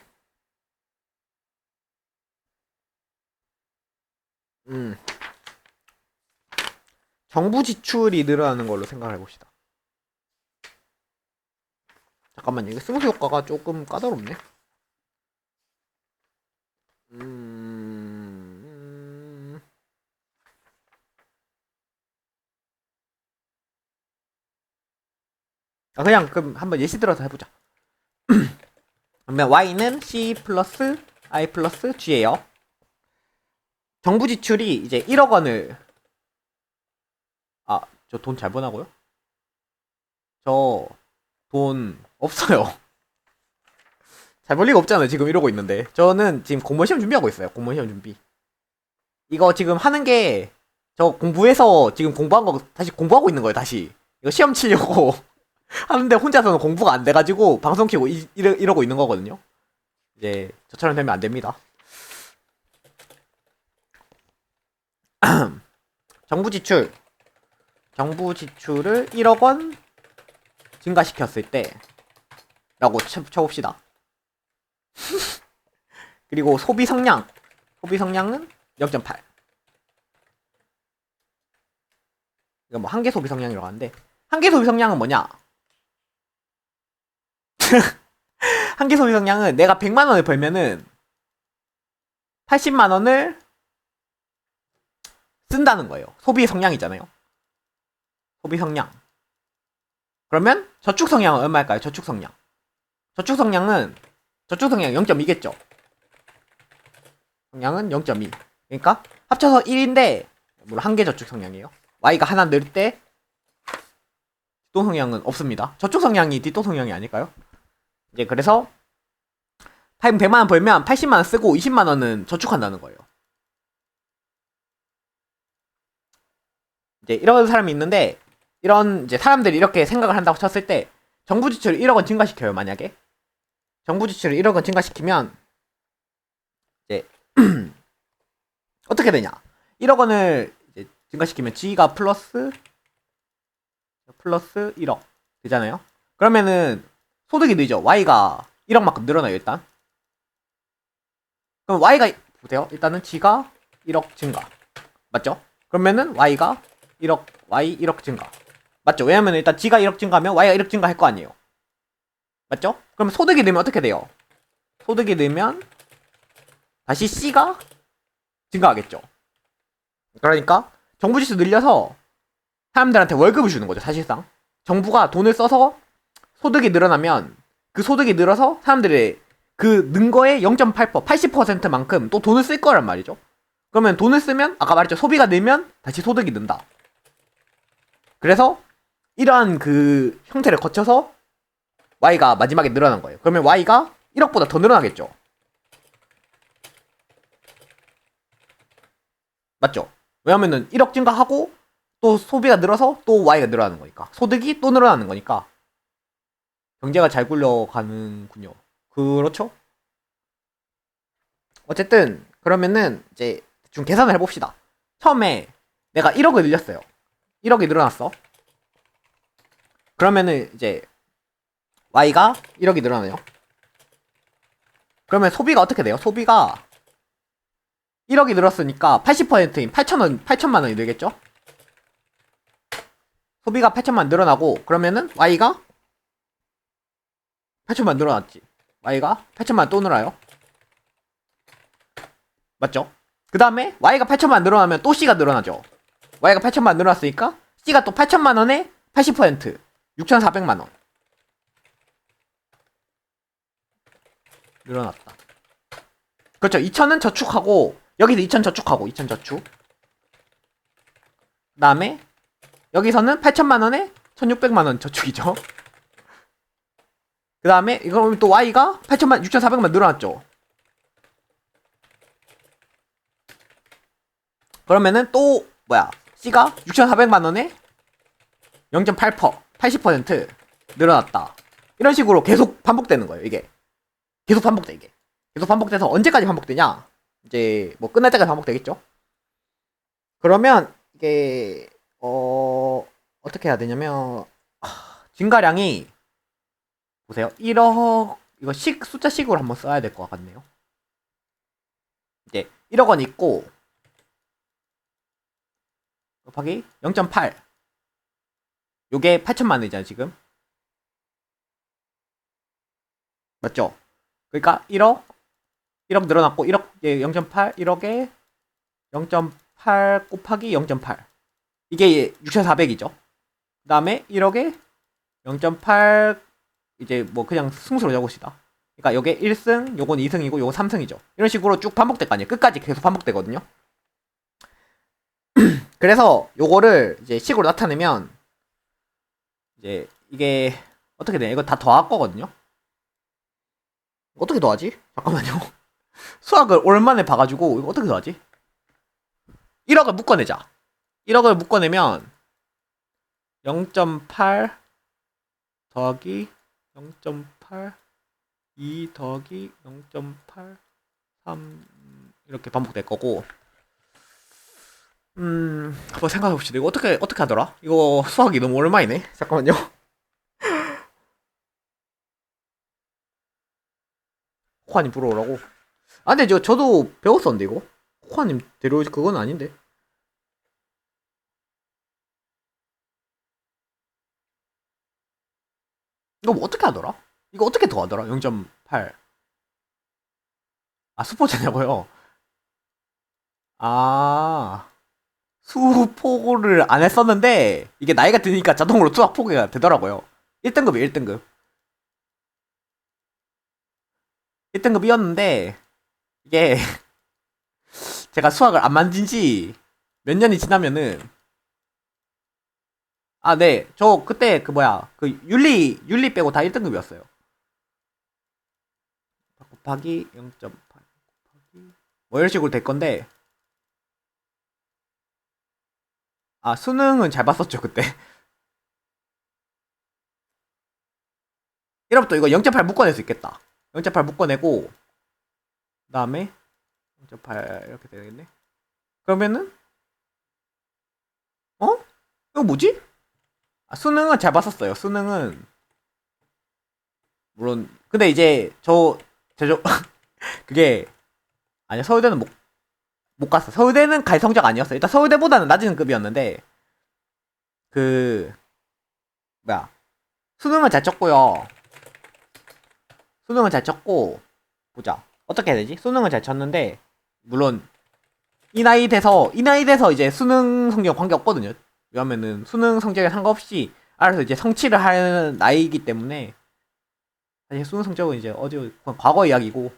정부 지출이 늘어나는 걸로 생각을 해봅시다. 잠깐만요. 이게 승수 효과가 조금 까다롭네. 그냥 그럼 한번 예시 들어서 해보자. 그러면 y는 c 플러스 i 플러스 g예요. 정부 지출이 이제 1억 원을 저 돈 잘 버나고요? 저 돈 없어요. 잘 벌 리가 없잖아요. 지금 이러고 있는데. 저는 지금 공무원 시험 준비하고 있어요. 공무원 시험 준비. 이거 지금 하는 게 저 공부해서 지금 공부한 거 다시 공부하고 있는 거예요. 다시. 이거 시험 치려고 하는데 혼자서는 공부가 안 돼가지고 방송 키고 이러고 있는 거거든요. 이제 저처럼 되면 안 됩니다. 정부 지출을 1억 원 증가시켰을 때 라고 쳐봅시다. 그리고 소비 성량은 0.8. 이거 뭐 한계 소비 성량이라고 하는데 한계 소비 성량은 뭐냐? 한계 소비 성량은 내가 100만 원을 벌면은 80만 원을 쓴다는 거예요. 소비 성량이잖아요. 소비 성량. 그러면 저축 성량은 얼마일까요? 저축 성량 0.2겠죠. 성량은 0.2. 그러니까 합쳐서 1인데 물론 한계 저축 성량이에요. y가 하나 늘 때 뒷돈 성량은 없습니다. 저축 성량이 뒷돈 성량이 아닐까요? 이제 그래서 100만 원 벌면 80만 원 쓰고 20만 원은 저축한다는 거예요. 이제 이런 사람이 있는데 이런 이제 사람들이 이렇게 생각을 한다고 쳤을 때 정부 지출을 1억 원 증가시켜요. 만약에 정부 지출을 1억 원 증가시키면 이제 어떻게 되냐? 1억 원을 이제 증가시키면 G가 플러스 1억 되잖아요. 그러면은 소득이 늘죠. Y가 1억만큼 늘어나요 일단. 그럼 Y가 보세요. 일단은 G가 1억 증가 맞죠? 그러면은 Y가 1억 Y 1억 증가 맞죠? 왜냐면 일단 G가 1억 증가하면 Y가 1억 증가할 거 아니에요. 맞죠? 그럼 소득이 늘면 어떻게 돼요? 소득이 늘면 다시 C가 증가하겠죠. 그러니까 정부 지수 늘려서 사람들한테 월급을 주는 거죠. 사실상 정부가 돈을 써서 소득이 늘어나면 그 소득이 늘어서 사람들의 그 는 거에 0.8% 80%만큼 또 돈을 쓸 거란 말이죠. 그러면 돈을 쓰면 아까 말했죠. 소비가 늘면 다시 소득이 는다. 그래서 이러한 그 형태를 거쳐서 Y가 마지막에 늘어난 거예요. 그러면 Y가 1억보다 더 늘어나겠죠. 맞죠? 왜냐면은 1억 증가하고 또 소비가 늘어서 또 Y가 늘어나는 거니까 소득이 또 늘어나는 거니까 경제가 잘 굴러가는군요. 그렇죠? 어쨌든 그러면은 이제 좀 계산을 해봅시다. 처음에 내가 1억을 늘렸어요. 1억이 늘어났어. 그러면은 이제 Y가 1억이 늘어나요. 그러면 소비가 어떻게 돼요? 소비가 1억이 늘었으니까 80%인 8천만 원이 늘겠죠? 소비가 8천만 늘어나고 그러면은 Y가 8천만 늘어났지. Y가 8천만 또 늘어요. 맞죠? 그 다음에 Y가 8천만 늘어나면 또 C가 늘어나죠. Y가 8천만 늘어났으니까 C가 또 8천만 원에 80% 6,400만 원 늘어났다. 그렇죠. 2천은 저축하고 여기서 2천 저축하고 2천 저축. 그 다음에 여기서는 8천만 원에 1,600만 원 저축이죠. 그 다음에 이거 또 Y가 8천만 6,400만 늘어났죠. 그러면은 또 뭐야 C가 6,400만 원에 0.8% 80% 늘어났다. 이런 식으로 계속 반복되는 거예요. 이게 계속 반복돼. 이게 계속 반복돼서 언제까지 반복되냐? 이제 뭐 끝날 때까지 반복되겠죠. 그러면 이게 어떻게 해야 되냐면 증가량이 보세요. 1억 이거 숫자식으로 한번 써야 될 것 같네요. 이제 1억 원 있고 곱하기 0.8 요게 8천만 원이잖아요 지금. 맞죠? 그러니까 1억 늘어났고 1억 0.8 1억에 0.8 곱하기 0.8 이게 6,400이죠. 그 다음에 1억에 0.8 이제 뭐 그냥 승수로 적읍시다. 그러니까 요게 1승 요건 2승이고 요건 3승이죠. 이런 식으로 쭉 반복될 거 아니에요. 끝까지 계속 반복되거든요. 그래서 요거를 이제 식으로 나타내면 이제 이게 어떻게 돼? 이거 다 더할 거거든요. 어떻게 더하지? 잠깐만요. 수학을 오랜만에 봐가지고 이거 어떻게 더하지? 1억을 묶어내자. 1억을 묶어내면 0.8 더하기 0.8 2 더하기 0.8 3 이렇게 반복될 거고 한번 생각해봅시다. 이거 어떻게 하더라? 이거 수학이 너무 오랜만이네. 잠깐만요. 코아님 불어오라고. 아 근데 저도 배웠었는데 이거 코아님 데려올 그건 아닌데. 이거 뭐 어떻게 하더라? 이거 어떻게 더하더라? 0.8 아 수포자냐고요? 아 수포를 안 했었는데 이게 나이가 드니까 자동으로 수학 포기가 되더라고요. 1등급이에요 1등급. 1등급이었는데 이게 제가 수학을 안 만진 지 몇 년이 지나면은 아 네 저 그때 그 뭐야 그 윤리 빼고 다 1등급이었어요. 곱하기 0.8 곱하기 뭐 이런 식으로 될 건데 아 수능은 잘 봤었죠 그때. 이러면 또 이거 0.8 묶어낼 수 있겠다. 0.8 묶어내고 그 다음에 0.8 이렇게 되겠네. 그러면은 이거 뭐지? 수능은 잘 봤었어요. 수능은 물론 근데 이제 제저 그게 아니야. 서울대는 못 갔어. 서울대는 갈 성적 아니었어. 일단 서울대보다는 낮은 급이었는데 그 뭐야 수능은 잘 쳤고요. 수능은 잘 쳤고 보자 어떻게 해야 되지? 수능은 잘 쳤는데 물론 이 나이 돼서 이제 수능 성적 관계 없거든요. 왜냐면은 수능 성적에 상관없이 알아서 이제 성취를 하는 나이이기 때문에 사실 수능 성적은 이제 과거 이야기고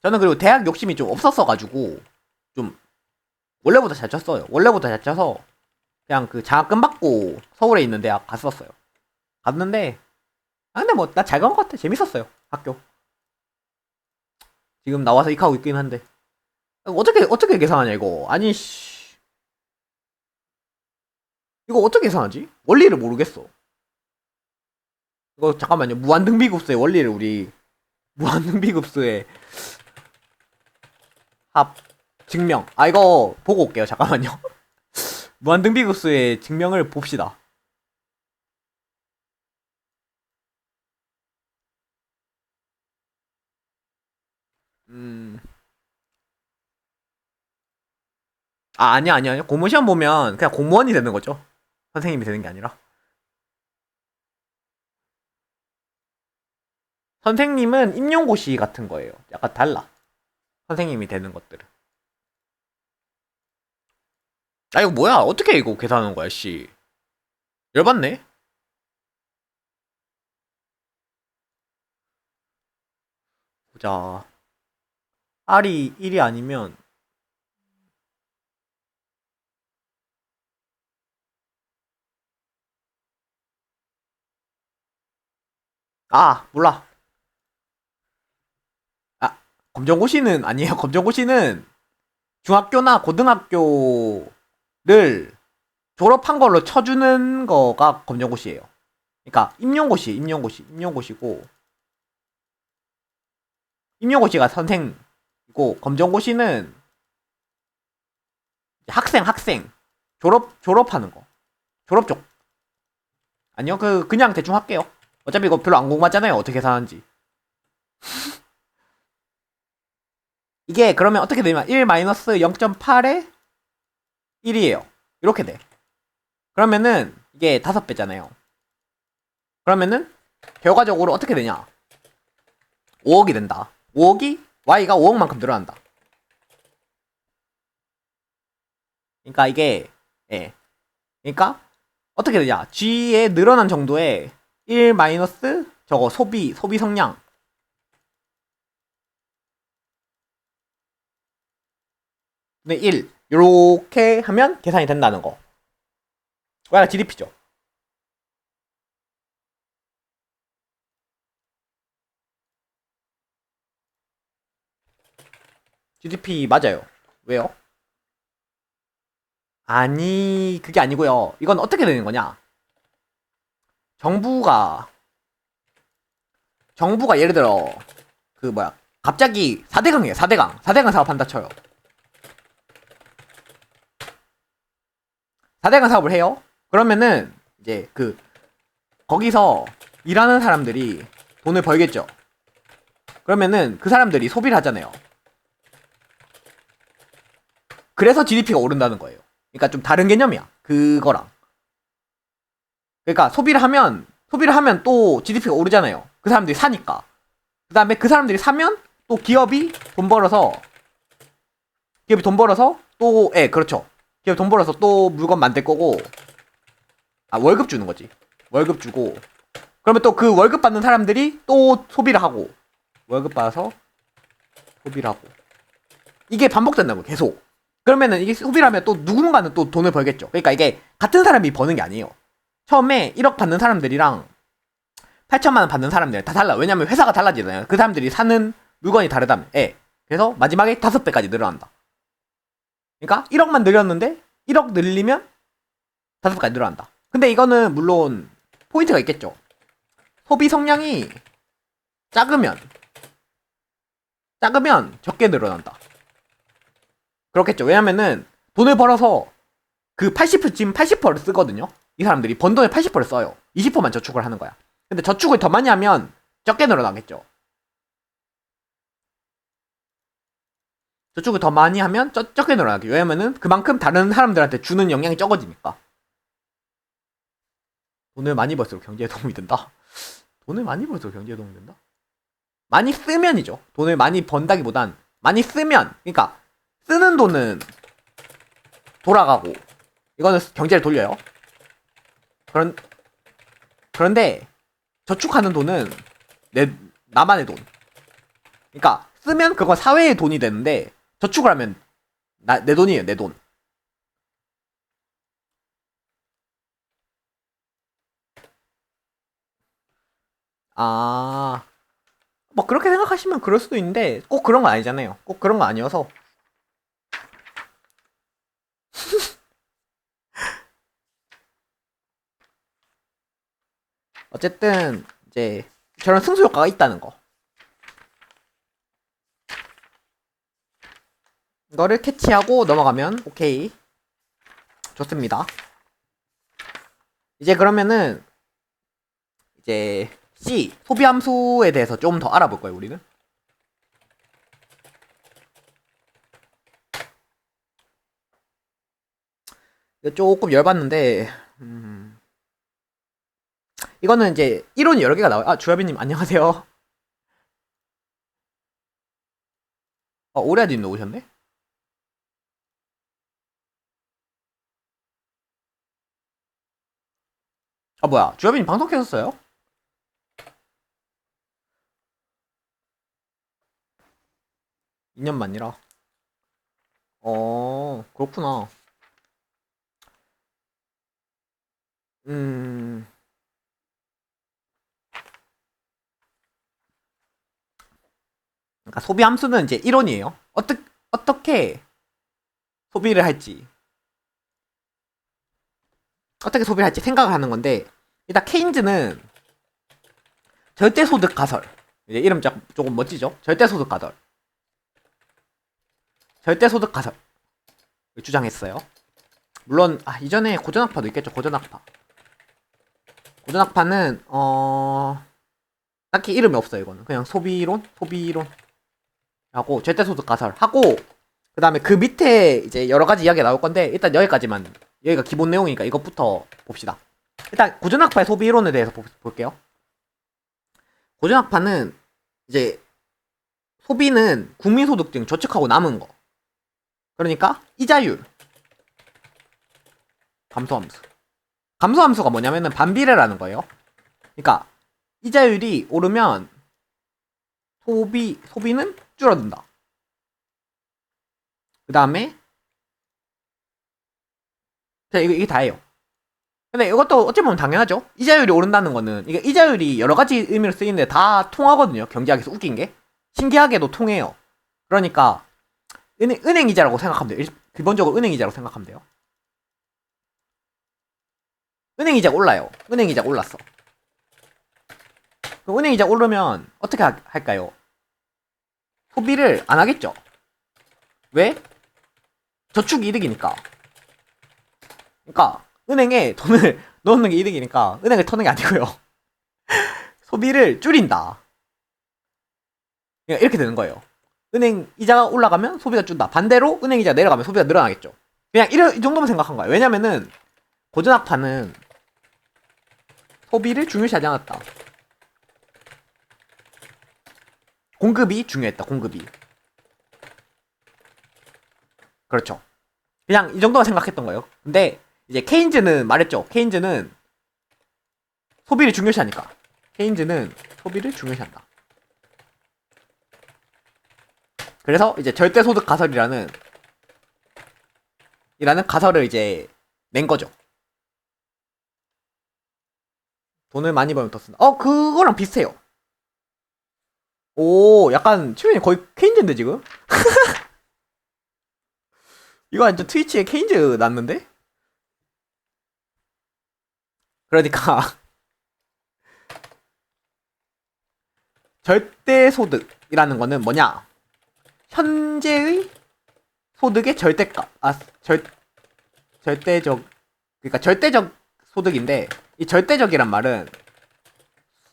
저는 그리고 대학 욕심이 좀 없었어가지고 좀 원래보다 잘 쳤어요. 원래보다 잘 쳐서 그냥 그 장학금 받고 서울에 있는 대학 갔었어요. 갔는데 근데 뭐 나 잘 간 것 같아. 재밌었어요 학교. 지금 나와서 익하고 있긴 한데 어떻게 계산하냐 이거. 아니 씨 이거 어떻게 계산하지? 원리를 모르겠어. 이거 잠깐만요. 무한등비급수의 원리를 우리 무한등비급수의 합 증명 이거 보고 올게요. 잠깐만요. 무한등비급수의 증명을 봅시다. 아니야. 공무원 시험 보면 그냥 공무원이 되는 거죠. 선생님이 되는 게 아니라. 선생님은 임용고시 같은 거예요. 약간 달라. 선생님이 되는 것들은. 이거 뭐야? 어떻게 이거 계산하는 거야, 씨. 열받네? 보자. R이 1이 아니면 몰라. 검정고시는 아니에요. 검정고시는 중학교나 고등학교를 졸업한 걸로 쳐주는 거가 검정고시예요. 그러니까 임용고시고 임용고시가 선생이고 검정고시는 학생 졸업하는 거. 졸업 쪽. 아니요. 그냥 대충 할게요. 어차피 이거 별로 안 궁금하잖아요. 어떻게 계산하는지. 이게 그러면 어떻게 되냐면 1-0.8에 1이에요. 이렇게 돼. 그러면은 이게 5배잖아요. 그러면은 결과적으로 어떻게 되냐? 5억이 된다. Y가 5억만큼 늘어난다. 그러니까 이게 그러니까 어떻게 되냐? G의 늘어난 정도에 1 마이너스 저거 소비 성량 네, 1 요렇게 하면 계산이 된다는 거. Y가 GDP죠. GDP 맞아요. 왜요? 아니 그게 아니고요. 이건 어떻게 되는 거냐? 정부가 예를 들어 갑자기 4대강이에요. 4대강 사업한다 쳐요. 4대강 사업을 해요. 그러면은 이제 거기서 일하는 사람들이 돈을 벌겠죠. 그러면은 그 사람들이 소비를 하잖아요. 그래서 GDP가 오른다는 거예요. 그러니까 좀 다른 개념이야. 그거랑. 그러니까 소비를 하면 또 GDP가 오르잖아요. 그 사람들이 사니까. 그 다음에 그 사람들이 사면 또 기업이 돈 벌어서 또 그렇죠. 기업이 돈 벌어서 또 물건 만들 거고 월급 주는 거지. 월급 주고 그러면 또 그 월급 받는 사람들이 또 소비를 하고 월급 받아서 소비를 하고 이게 반복된다고 계속. 그러면은 이게 소비를 하면 또 누군가는 또 돈을 벌겠죠. 그러니까 이게 같은 사람이 버는 게 아니에요. 처음에 1억 받는 사람들이랑 8천만 원 받는 사람들 다 달라. 왜냐면 회사가 달라지잖아요. 그 사람들이 사는 물건이 다르다면. 그래서 마지막에 5배까지 늘어난다. 그러니까 1억만 늘렸는데 1억 늘리면 5배까지 늘어난다. 근데 이거는 물론 포인트가 있겠죠. 소비 성량이 작으면 작으면 적게 늘어난다. 그렇겠죠. 왜냐면은 돈을 벌어서 그 80%, 지금 80%를 쓰거든요. 이 사람들이 번 돈의 80%를 써요. 20%만 저축을 하는 거야. 근데 저축을 더 많이 하면 적게 늘어나겠죠. 저축을 더 많이 하면 적게 늘어나겠죠. 왜냐면은 그만큼 다른 사람들한테 주는 영향이 적어지니까. 돈을 많이 벌수록 경제에 도움이 된다. 돈을 많이 벌수록 경제에 도움이 된다. 많이 쓰면이죠. 돈을 많이 번다기보단 많이 쓰면, 그러니까 쓰는 돈은 돌아가고 이거는 경제를 돌려요. 그런데 저축하는 돈은 나만의 돈. 그러니까 쓰면 그건 사회의 돈이 되는데 저축을 하면 내 돈이에요. 내 돈. 아, 뭐 그렇게 생각하시면 그럴 수도 있는데 꼭 그런 거 아니잖아요. 꼭 그런 거 아니어서. 어쨌든 이제 저런 승수 효과가 있다는 거. 이거를 캐치하고 넘어가면 오케이. 좋습니다. 이제 그러면은 이제 C 소비 함수에 대해서 좀 더 알아볼 거예요, 우리는. 이거 조금 열받는데 이거는 이제 이론이 여러 개가 나와요. 아, 주야비님 안녕하세요. 오레아님 오셨네? 아, 뭐야, 주야비님 방송 켰었어요? 2년 만이라. 그렇구나. 음, 그러니까 소비 함수는 이제 이론이에요. 어떻게 소비를 할지, 어떻게 소비를 할지 생각을 하는 건데, 일단 케인즈는 절대소득 가설. 이제 이름 조금 멋지죠? 절대소득 가설. 절대소득 가설을 주장했어요. 물론 이전에 고전학파도 있겠죠. 고전학파. 고전학파는 딱히 이름이 없어요. 이거는 그냥 소비론 하고 절대소득 가설 하고, 그 다음에 그 밑에 이제 여러 가지 이야기가 나올 건데 일단 여기까지만, 여기가 기본 내용이니까 이것부터 봅시다. 일단 고전학파의 소비 이론에 대해서 볼게요. 고전학파는 이제 소비는 국민소득 등 저축하고 남은 거, 그러니까 이자율 감소함수. 감소함수가 뭐냐면은 반비례라는 거예요. 그러니까 이자율이 오르면 소비는 줄어든다. 그 다음에 이게 다예요. 근데 이것도 어찌 보면 당연하죠. 이자율이 오른다는 거는, 이게 이자율이 여러 가지 의미로 쓰이는데 다 통하거든요. 경제학에서 웃긴 게 신기하게도 통해요. 그러니까 은행 이자라고 생각하면 돼요. 기본적으로 은행 이자라고 생각하면 돼요. 은행 이자가 올라요. 은행 이자가 올랐어. 그럼 은행 이자 오르면 어떻게 할까요? 소비를 안 하겠죠. 왜? 저축 이득이니까. 그러니까 은행에 돈을 넣는 게 이득이니까 은행을 터는 게 아니고요. 소비를 줄인다. 그러니까 이렇게 되는 거예요. 은행 이자가 올라가면 소비가 준다. 반대로 은행 이자가 내려가면 소비가 늘어나겠죠. 그냥 이 정도만 생각한 거야. 왜냐면은 고전학파는 소비를 중요시하지 않았다. 공급이 중요했다. 공급이. 그렇죠. 그냥 이 정도만 생각했던 거예요. 근데 이제 케인즈는 말했죠. 케인즈는 소비를 중요시하니까. 케인즈는 소비를 중요시한다. 그래서 이제 절대소득 가설이라는 가설을 이제 낸 거죠. 돈을 많이 벌면 더 쓴다. 그거랑 비슷해요. 오, 약간 최근에 거의 케인즈인데 지금? 이거 완전 트위치에 케인즈 났는데? 그러니까 절대소득이라는 거는 뭐냐? 현재의 소득의 절대값, 절대적, 그러니까 절대적 소득인데, 이 절대적이란 말은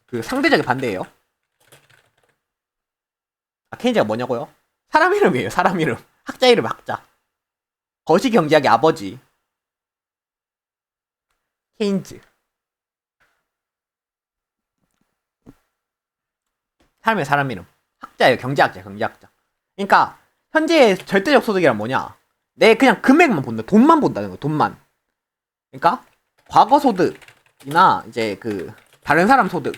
그 상대적의 반대예요. 케인즈가 뭐냐고요? 사람 이름이에요. 사람 이름. 학자 이름 학자. 거시경제학의 아버지. 케인즈. 사람 이름. 학자예요. 경제학자. 그러니까 현재의 절대적 소득이란 뭐냐? 내 그냥 금액만 본다. 돈만 본다는 거. 돈만. 그러니까 과거 소득이나 이제 그 다른 사람 소득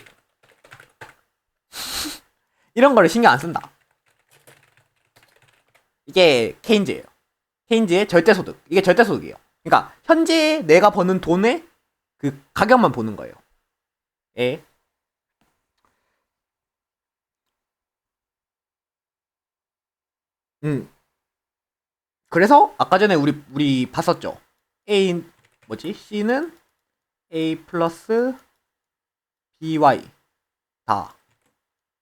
이런 거를 신경 안 쓴다. 이게 케인즈예요. 케인즈의 절대소득. 이게 절대소득이에요. 그러니까 현재 내가 버는 돈의 그 가격만 보는 거예요. 예. 그래서 아까 전에 우리 봤었죠. C는 A 플러스 BY 다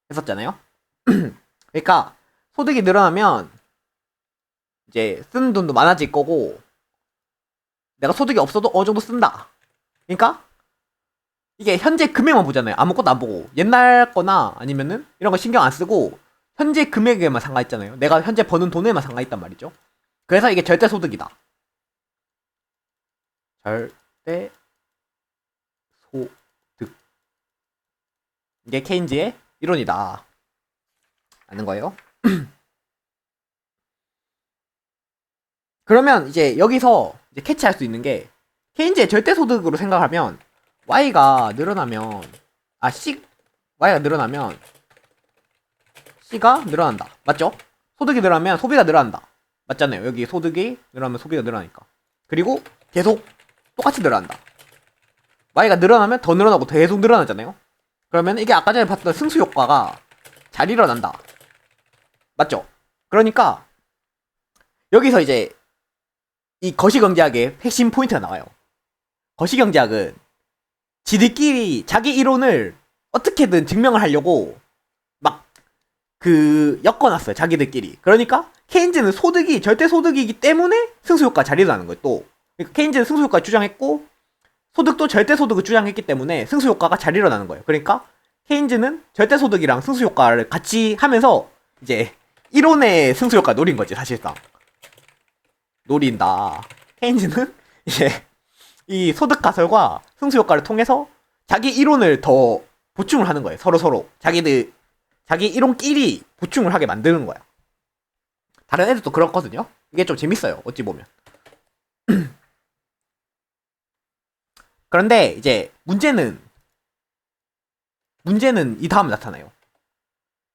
했었잖아요. 그러니까 소득이 늘어나면 이제 쓰는 돈도 많아질 거고 내가 소득이 없어도 어느 정도 쓴다. 그러니까 이게 현재 금액만 보잖아요. 아무것도 안 보고 옛날 거나 아니면은 이런 거 신경 안 쓰고 현재 금액에만 상가있잖아요. 내가 현재 버는 돈에만 상가있단 말이죠. 그래서 이게 절대 소득이다. 절대 소득. 이게 케인즈의 이론이다. 아는 거예요. 그러면 이제 여기서 이제 캐치할 수 있는 게 케인즈의 절대 소득으로 생각하면 Y가 늘어나면 Y가 늘어나면 C가 늘어난다. 맞죠? 소득이 늘어나면 소비가 늘어난다. 맞잖아요. 여기 소득이 늘어나면 소비가 늘어나니까. 그리고 계속 똑같이 늘어난다. Y가 늘어나면 더 늘어나고 더 계속 늘어나잖아요. 그러면 이게 아까 전에 봤던 승수 효과가 잘 일어난다. 맞죠? 그러니까 여기서 이제 이 거시경제학의 핵심 포인트가 나와요. 거시경제학은 지들끼리 자기 이론을 어떻게든 증명을 하려고 막 엮어놨어요. 자기들끼리. 그러니까 케인즈는 소득이 절대 소득이기 때문에 승수효과가 잘 일어나는 거예요. 또 그러니까 케인즈는 승수효과를 주장했고 소득도 절대 소득을 주장했기 때문에 승수효과가 잘 일어나는 거예요. 그러니까 케인즈는 절대 소득이랑 승수효과를 같이 하면서 이제 이론의 승수효과 노린 거지. 사실상 노린다. 케인즈는 이제 이 소득 가설과 승수 효과를 통해서 자기 이론을 더 보충을 하는 거예요. 서로 자기 이론끼리 보충을 하게 만드는 거야. 다른 애들도 그렇거든요. 이게 좀 재밌어요. 어찌 보면. 그런데 이제 문제는 이 다음에 나타나요.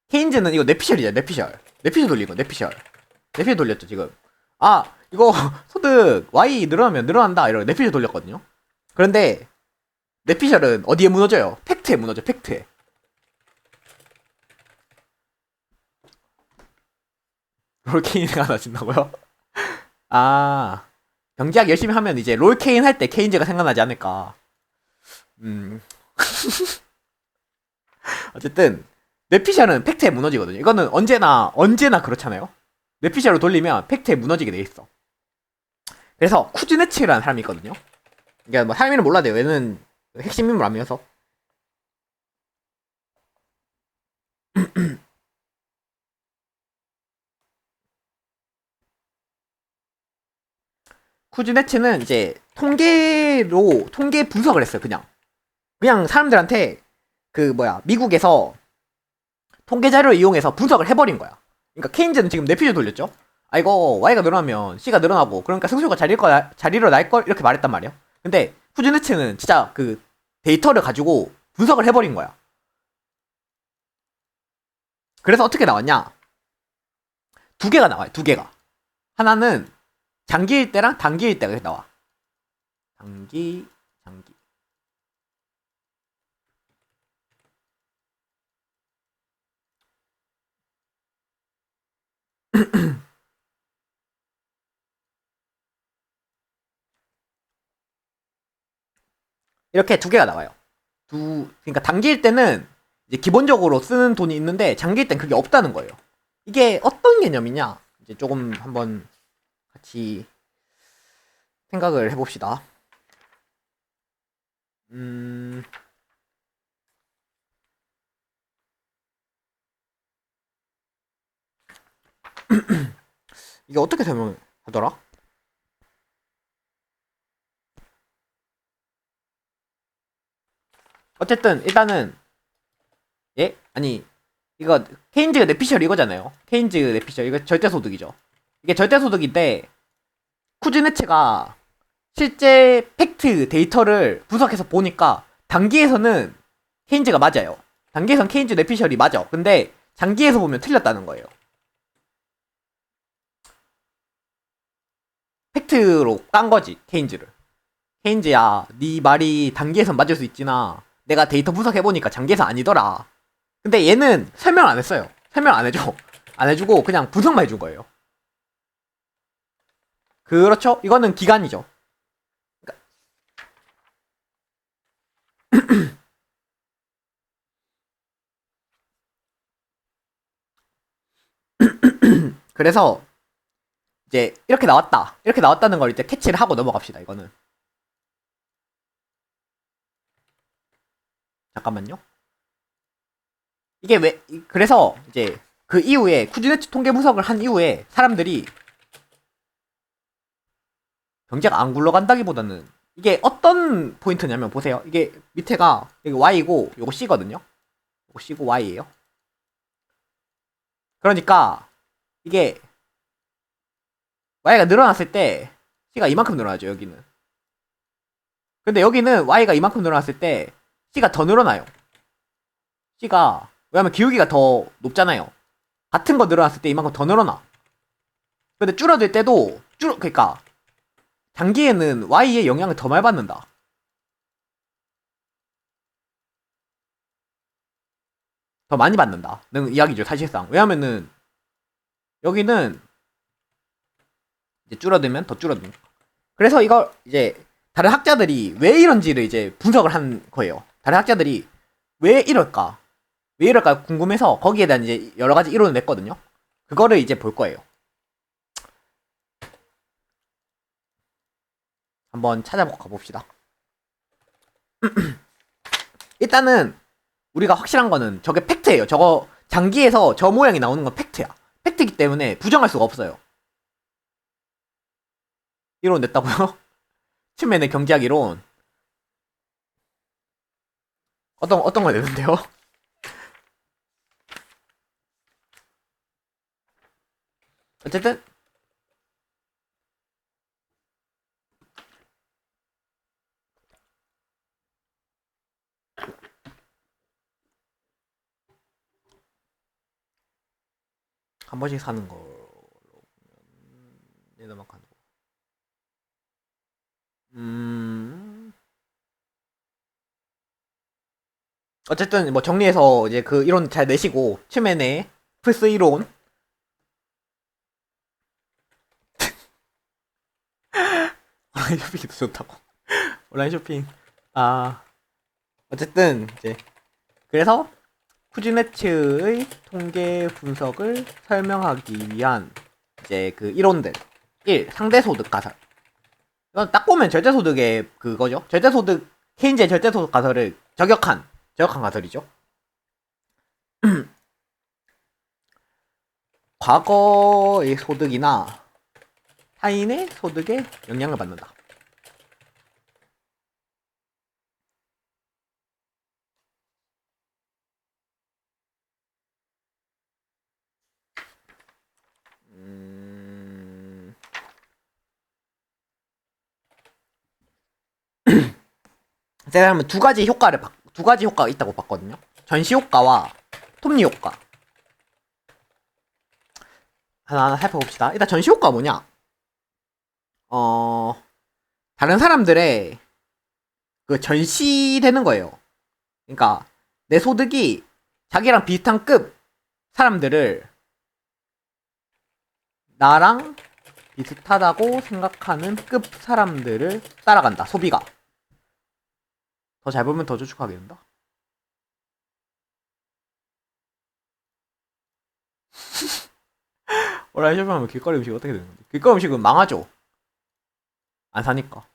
케인즈는 이거 뇌피셜이죠. 뇌피셜 돌린 거. 뇌피셜 돌렸죠 지금. 이거 소득 Y 늘어나면 늘어난다 이러고 뇌피셜 돌렸거든요. 그런데 뇌피셜은 어디에 무너져요? 팩트에 무너져. 팩트에. 롤케인가 나진다고요? 경제학 열심히 하면 이제 롤케인 할 때 케인즈가 생각나지 않을까. 어쨌든 뇌피셜은 팩트에 무너지거든요. 이거는 언제나 그렇잖아요. 뇌피셜로 돌리면 팩트에 무너지게 돼 있어. 그래서 쿠즈네츠라는 사람이 있거든요. 그러니까 뭐 사람 이름 몰라도 돼요. 얘는 핵심 인물 아니어서. 쿠즈네츠는 이제 통계 분석을 했어요. 그냥 사람들한테 미국에서 통계 자료를 이용해서 분석을 해버린 거야. 그러니까 케인즈는 지금 뇌피셜 돌렸죠. 이거 Y가 늘어나면 C가 늘어나고 그러니까 승수가 잘 일어날걸 이렇게 말했단 말이야. 근데 쿠즈네츠는 진짜 그 데이터를 가지고 분석을 해버린 거야. 그래서 어떻게 나왔냐? 두 개가 나와요. 두 개가. 하나는 장기일 때랑 단기일 때가 나와. 장기. 이렇게 두 개가 나와요. 그러니까 단기일 때는 이제 기본적으로 쓰는 돈이 있는데 장기일 땐 그게 없다는 거예요. 이게 어떤 개념이냐? 이제 조금 한번 같이 생각을 해봅시다. 이게 어떻게 설명하더라? 어쨌든 일단은 예? 아니 이거 케인즈 뇌피셜 이거잖아요. 케인즈 뇌피셜 이거 절대소득이죠. 이게 절대소득인데 쿠즈네츠가 실제 팩트 데이터를 분석해서 보니까 단기에서는 케인즈가 맞아요. 단기에선 케인즈 뇌피셜이 맞아. 근데 장기에서 보면 틀렸다는 거예요. 팩트로 깐 거지 케인즈를. 케인즈야 네 말이 단기에선 맞을 수 있지나 내가 데이터 분석해보니까 장기에서 아니더라. 근데 얘는 설명 안 했어요. 설명 안 해줘. 안 해주고 그냥 분석만 해준 거예요. 그렇죠? 이거는 기간이죠. 그래서 이제 이렇게 나왔다. 이렇게 나왔다는 걸 이제 캐치를 하고 넘어갑시다. 이거는 잠깐만요. 이게 왜 그래서 이제 그 이후에 쿠즈네츠 통계 분석을 한 이후에 사람들이 경제가 안 굴러간다기보다는 이게 어떤 포인트냐면 보세요. 이게 밑에가 여기 Y고 요거 C거든요. 요거 C고 Y예요. 그러니까 이게 Y가 늘어났을 때 C가 이만큼 늘어나죠. 여기는. 근데 여기는 Y가 이만큼 늘어났을 때 C가 더 늘어나요. C가 왜냐면 기울기가 더 높잖아요. 같은 거 늘어났을 때 이만큼 더 늘어나. 근데 줄어들 때도 그러니까 장기에는 Y의 영향을 더 많이 받는다. 더 많이 받는다. 는 이야기죠, 사실상. 왜냐면은 여기는 이제 줄어들면 더 줄어든다. 그래서 이걸 이제 다른 학자들이 왜 이런지를 이제 분석을 한 거예요. 다른 학자들이 왜 이럴까? 왜 이럴까 궁금해서 거기에 대한 이제 여러 가지 이론을 냈거든요. 그거를 이제 볼 거예요. 한번 찾아보고 가봅시다. 일단은 우리가 확실한 거는 저게 팩트예요. 저거 장기에서 저 모양이 나오는 건 팩트야. 팩트이기 때문에 부정할 수가 없어요. 이론 냈다고요? 치면의 경제학 이론 어떤 거 내는데요? 어쨌든 한 번씩 사는 거 내다만 가는 거. 어쨌든 뭐 정리해서 이제 그 이론 잘 내시고 치면의 플스 이론 온라인 쇼핑이 더 좋다고. 온라인 쇼핑. 아 어쨌든 이제 그래서 쿠즈네츠의 통계 분석을 설명하기 위한 이제 그 이론들 1. 상대소득 가설. 이건 딱 보면 절대소득의 그거죠. 절대소득 케인즈의 절대소득 가설을 저격한 가설이죠. 과거의 소득이나 타인의 소득에 영향을 받는다. 제가 하면 두 가지 효과가 있다고 봤거든요. 전시 효과와 톱니 효과. 하나하나 살펴봅시다. 일단 전시 효과가 뭐냐? 다른 사람들의 그 전시되는 거예요. 그러니까 내 소득이 자기랑 비슷한 급 사람들을 나랑 비슷하다고 생각하는 급 사람들을 따라간다. 소비가. 더 잘 보면 더 저축하게 된다. 온라인 쇼핑하면 길거리 음식 어떻게 되는 건데? 길거리 음식은 망하죠. 안 사니까.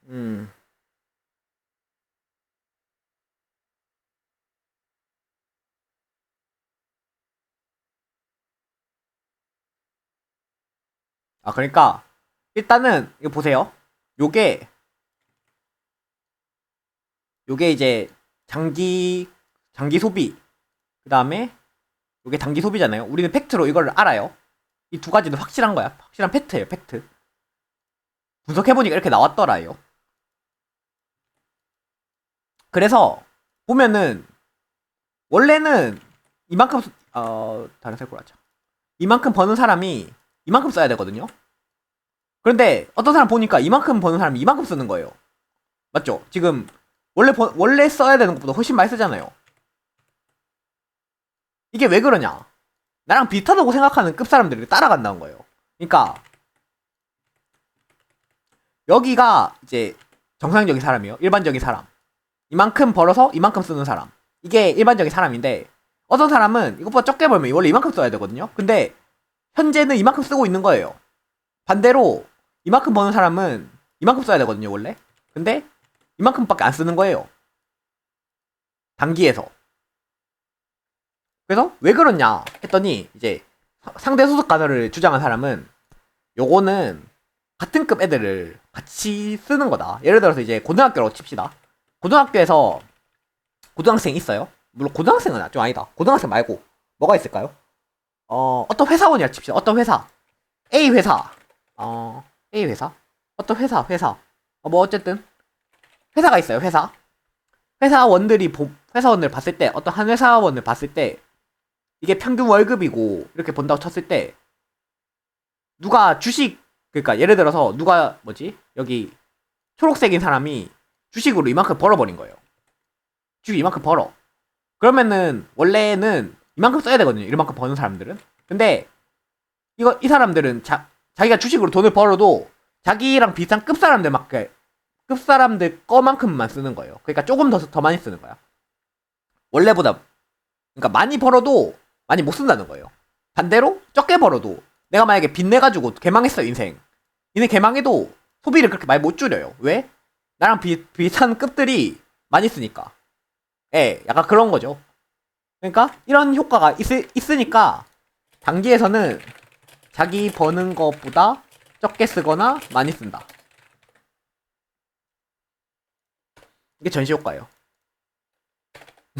음. 아, 그러니까 일단은 이거 보세요. 요게 요게 이제 장기 소비. 그다음에 요게 단기 소비잖아요. 우리는 팩트로 이걸 알아요. 이 두 가지는 확실한 거야. 확실한 팩트예요, 팩트. 분석해보니까 이렇게 나왔더라요. 그래서 보면은 원래는 이만큼 다른 색으로 하자. 이만큼 버는 사람이 이만큼 써야 되거든요. 그런데 어떤 사람 보니까 이만큼 버는 사람이 이만큼 쓰는 거예요. 맞죠? 지금 원래 써야 되는 것보다 훨씬 많이 쓰잖아요. 이게 왜 그러냐? 나랑 비슷하다고 생각하는 급 사람들이 따라간다는 거예요. 그러니까 여기가 이제 정상적인 사람이에요. 일반적인 사람. 이만큼 벌어서 이만큼 쓰는 사람. 이게 일반적인 사람인데 어떤 사람은 이것보다 적게 벌면 원래 이만큼 써야 되거든요. 근데 현재는 이만큼 쓰고 있는 거예요. 반대로 이만큼 버는 사람은 이만큼 써야 되거든요, 원래. 근데 이만큼밖에 안 쓰는 거예요. 단기에서. 그래서 왜 그러냐 했더니 이제 상대 소득 가설을 주장한 사람은 요거는 같은 급 애들을 같이 쓰는 거다. 예를 들어서 이제 고등학교로 칩시다. 고등학교에서 고등학생 있어요? 물론 고등학생은 좀 아니다. 고등학생 말고 뭐가 있을까요? 어떤 회사원이라 칩시다. 어떤 회사. A 회사. A 회사. 어떤 회사. 뭐 어쨌든 회사가 있어요. 회사원들 봤을 때 어떤 한 회사원을 봤을 때 이게 평균 월급이고 이렇게 본다고 쳤을 때 누가 주식 그러니까 예를 들어서 누가 여기 초록색인 사람이 주식으로 이만큼 벌어버린 거예요. 주식 이만큼 벌어. 그러면은 원래는 이만큼 써야 되거든요. 이만큼 버는 사람들은. 근데 이 사람들은 자기가 주식으로 돈을 벌어도 자기랑 비슷한 급 사람들 거만큼만 쓰는 거예요. 그러니까 조금 더 많이 쓰는 거야. 원래보다 그러니까 많이 벌어도 많이 못 쓴다는 거예요. 반대로 적게 벌어도 내가 만약에 빚내가지고 개망했어 인생 개망해도 소비를 그렇게 많이 못 줄여요. 왜? 나랑 비슷한 급들이 많이 쓰니까. 예, 약간 그런 거죠. 그러니까 이런 효과가 있으니까 단기에서는 자기 버는 것보다 적게 쓰거나 많이 쓴다. 이게 전시 효과예요.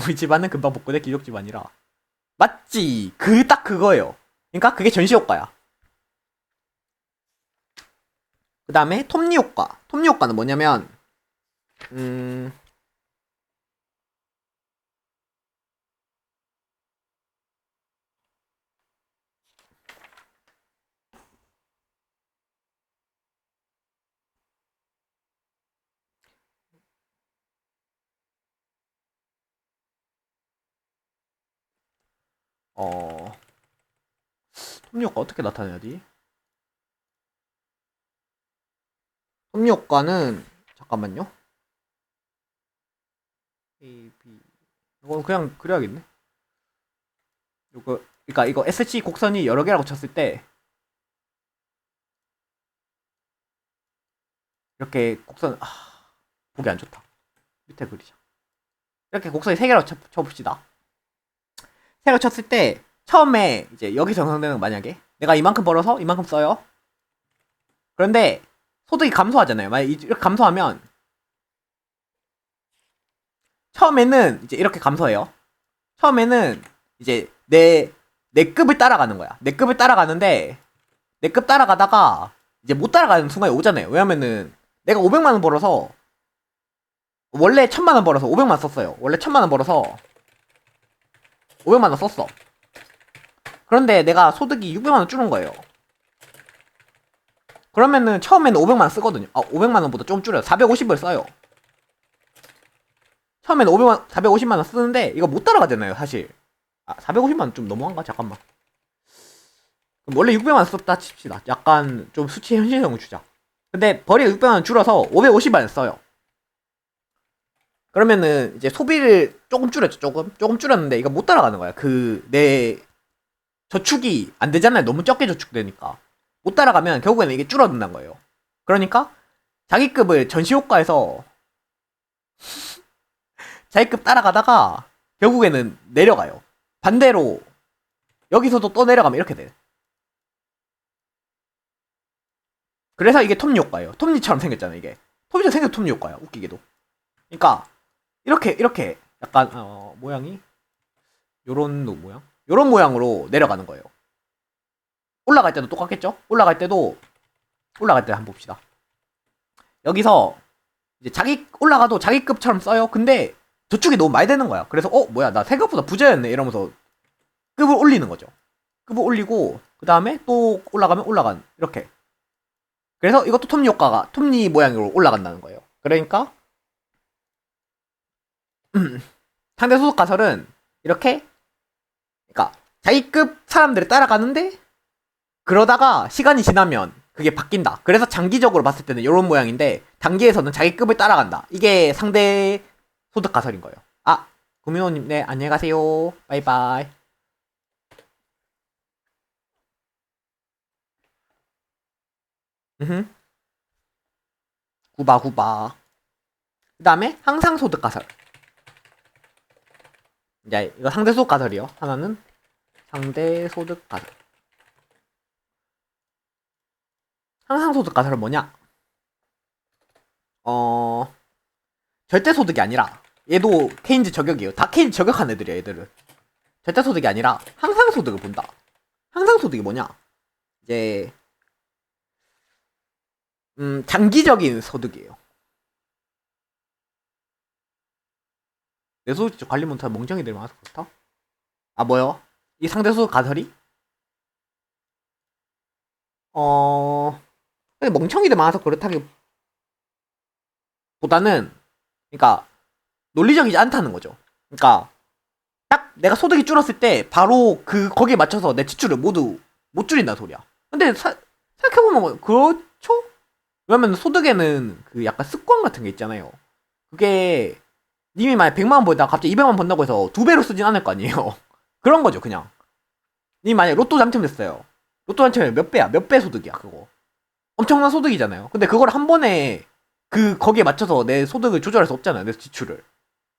우리 집안은 금방 복구돼 기록 집안이라. 맞지? 딱 그거예요. 그러니까 그게 전시 효과야. 그 다음에 톱니 효과. 톱니 효과는 뭐냐면 톱니 효과 어떻게 나타내야지? 톱니 효과는 잠깐만요. A, B 이건 그냥 그려야겠네. 그러니까 이거 SC 곡선이 여러 개라고 쳤을 때 이렇게 곡선 보기 안 좋다. 밑에 그리자. 이렇게 곡선이 3개라고 쳐봅시다. 3개라고 쳤을 때 처음에 이제 여기 정상되는 거 만약에 내가 이만큼 벌어서 이만큼 써요. 그런데 소득이 감소하잖아요. 만약 이렇게 감소하면 처음에는 이제 이렇게 감소해요. 처음에는 이제 내 급을 따라가는 거야. 내 급을 따라가는데 내 급 따라가다가 이제 못 따라가는 순간이 오잖아요. 왜냐면은 내가 500만 원 벌어서 원래 1000만 원 벌어서 500만 원 썼어요. 원래 1000만 원 벌어서 500만 원 썼어. 그런데 내가 소득이 600만 원 줄은 거예요. 그러면은 처음에는 500만 원 쓰거든요. 500만 원보다 좀 줄여요. 450을 써요. 처음에는 450만 원 쓰는데 이거 못 따라가잖아요, 사실. 450만 원 좀 너무한가? 잠깐만. 그럼 원래 600만 원 썼다 칩시다. 약간 좀 수치 현실성을 주자. 근데 벌이가 600만 원 줄어서 550만 원 써요. 그러면은 이제 소비를 조금 줄였죠. 조금 줄였는데 이거 못 따라가는 거야. 내 저축이 안 되잖아요. 너무 적게 저축되니까 못 따라가면 결국에는 이게 줄어든다는 거예요. 그러니까 자기급을 전시효과에서 자기급 따라가다가 결국에는 내려가요. 반대로 여기서도 또 내려가면 이렇게 돼. 그래서 이게 톱니 효과예요. 톱니처럼 생겼잖아 이게. 톱니처럼 생긴 톱니 효과야. 웃기게도. 그러니까 이렇게 약간 모양이 요런 모양? 요런 모양으로 내려가는 거예요. 올라갈 때도 똑같겠죠? 올라갈 때 한번 봅시다. 여기서 이제 올라가도 자기급처럼 써요. 근데 저축이 너무 많이 되는 거야. 그래서 뭐야 나 생각보다 부자였네 이러면서 급을 올리는 거죠. 급을 올리고 그 다음에 또 올라가면 올라간 이렇게. 그래서 이것도 톱니 효과가 톱니 모양으로 올라간다는 거예요. 그러니까 상대 소속 가설은 이렇게, 그러니까 자기급 사람들이 따라가는데 그러다가 시간이 지나면 그게 바뀐다. 그래서 장기적으로 봤을 때는 이런 모양인데 단기에서는 자기급을 따라간다. 이게 상대 소득 가설인 거예요. 구민호님, 네, 안녕히 가세요. 바이바이. 구바. 그 다음에 항상 소득 가설. 이제 이거 상대 소득 가설이요. 하나는 상대 소득 가설. 항상 소득 가설은 뭐냐? 절대 소득이 아니라 얘도 케인즈 저격이에요. 다 케인즈 저격한 애들이야, 얘들은. 절대 소득이 아니라 항상 소득을 본다. 항상 소득이 뭐냐? 이제 장기적인 소득이에요. 내 소득 관리 못하는 멍청이들 많아서 그렇다? 뭐요? 이 상대 소득 가설이? 멍청이들 많아서 그렇다기 보다는, 그러니까 논리적이지 않다는 거죠. 그러니까 딱 내가 소득이 줄었을 때 바로 거기에 맞춰서 내 지출을 모두 못 줄인다는 소리야. 근데 생각해보면 그렇죠? 왜냐면 소득에는 그 약간 습관 같은 게 있잖아요. 그게 님이 만약 100만원 벌다가 갑자기 200만원 번다고 해서 2배로 쓰진 않을 거 아니에요. 그런 거죠, 그냥. 님이 만약 로또 당첨됐어요. 로또 당첨이면 몇 배야? 몇 배 소득이야, 그거. 엄청난 소득이잖아요. 근데 그걸 한 번에 거기에 맞춰서 내 소득을 조절할 수 없잖아요. 내 지출을.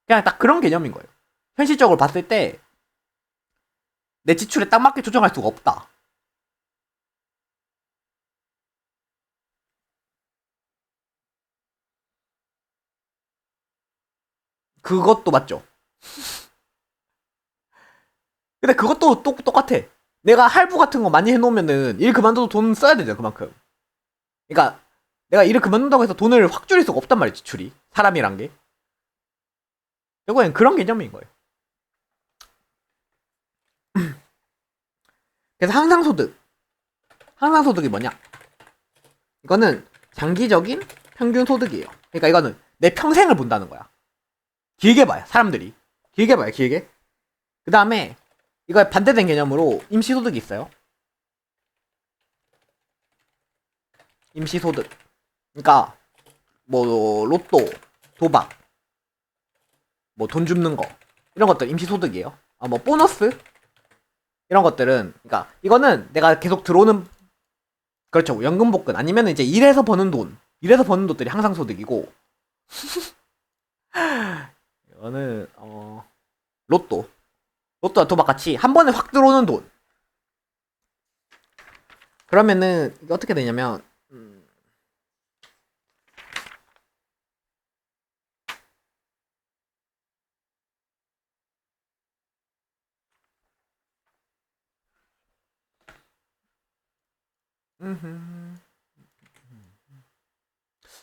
그냥 딱 그런 개념인 거예요. 현실적으로 봤을 때 내 지출에 딱 맞게 조정할 수가 없다. 그것도 맞죠. 근데 그것도 똑같아. 내가 할부 같은 거 많이 해놓으면은 일 그만둬도 돈 써야 되잖아, 그만큼. 그러니까 내가 일을 그만둔다고 해서 돈을 확 줄일 수가 없단 말이야, 지출이. 사람이란 게. 결국엔 그런 개념인 거예요. 그래서 항상소득. 항상소득이 뭐냐? 이거는 장기적인 평균 소득이에요. 그러니까 이거는 내 평생을 본다는 거야. 길게 봐요, 사람들이. 길게 봐요, 길게. 그 다음에 이거에 반대된 개념으로 임시소득이 있어요. 임시소득. 그러니까 뭐 로또, 도박, 뭐 돈 줍는 거 이런 것들 임시소득이에요. 뭐 보너스 이런 것들은, 그러니까 이거는 내가 계속 들어오는, 그렇죠, 연금복권 아니면 이제 일해서 버는 돈들이 항상 소득이고 이거는 로또와 도박 같이 한 번에 확 들어오는 돈. 그러면은 이게 어떻게 되냐면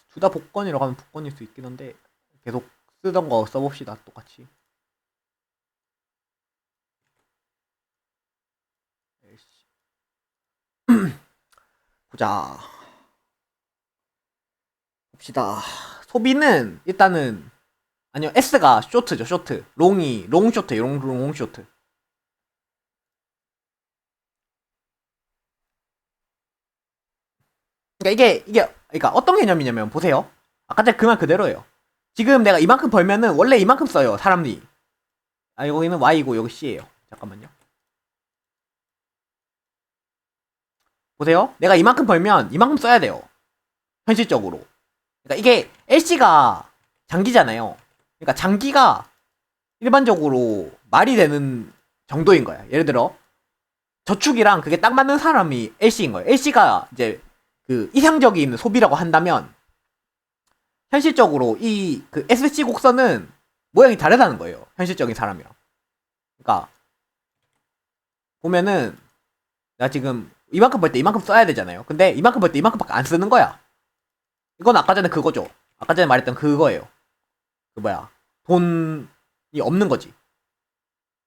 둘 다 복권이라고 하면 복권일 수 있긴 한데 계속 쓰던 거 써봅시다, 똑같이. 보자. 봅시다. 소비는 일단은, 아니요, S가 쇼트죠, 쇼트. 롱 쇼트, 롱 쇼트. 그러니까 그러니까 어떤 개념이냐면 보세요. 아까 전에 그 말 그대로예요. 지금 내가 이만큼 벌면은 원래 이만큼 써요, 사람이. 아, 여기는 Y고 여기 C예요. 잠깐만요. 보세요. 내가 이만큼 벌면 이만큼 써야 돼요. 현실적으로. 그러니까 이게 LC가 장기잖아요. 그러니까 장기가 일반적으로 말이 되는 정도인 거야. 예를 들어 저축이랑 그게 딱 맞는 사람이 LC인 거예요. LC가 이제 그 이상적인 소비라고 한다면 현실적으로 이 그 SC 곡선은 모양이 다르다는 거예요. 현실적인 사람이랑. 그러니까 보면은 나 지금 이만큼 벌 때 이만큼 써야 되잖아요. 근데 이만큼 벌 때 이만큼밖에 안 쓰는 거야. 이건 아까 전에 그거죠. 아까 전에 말했던 그거예요. 그 뭐야, 돈이 없는 거지.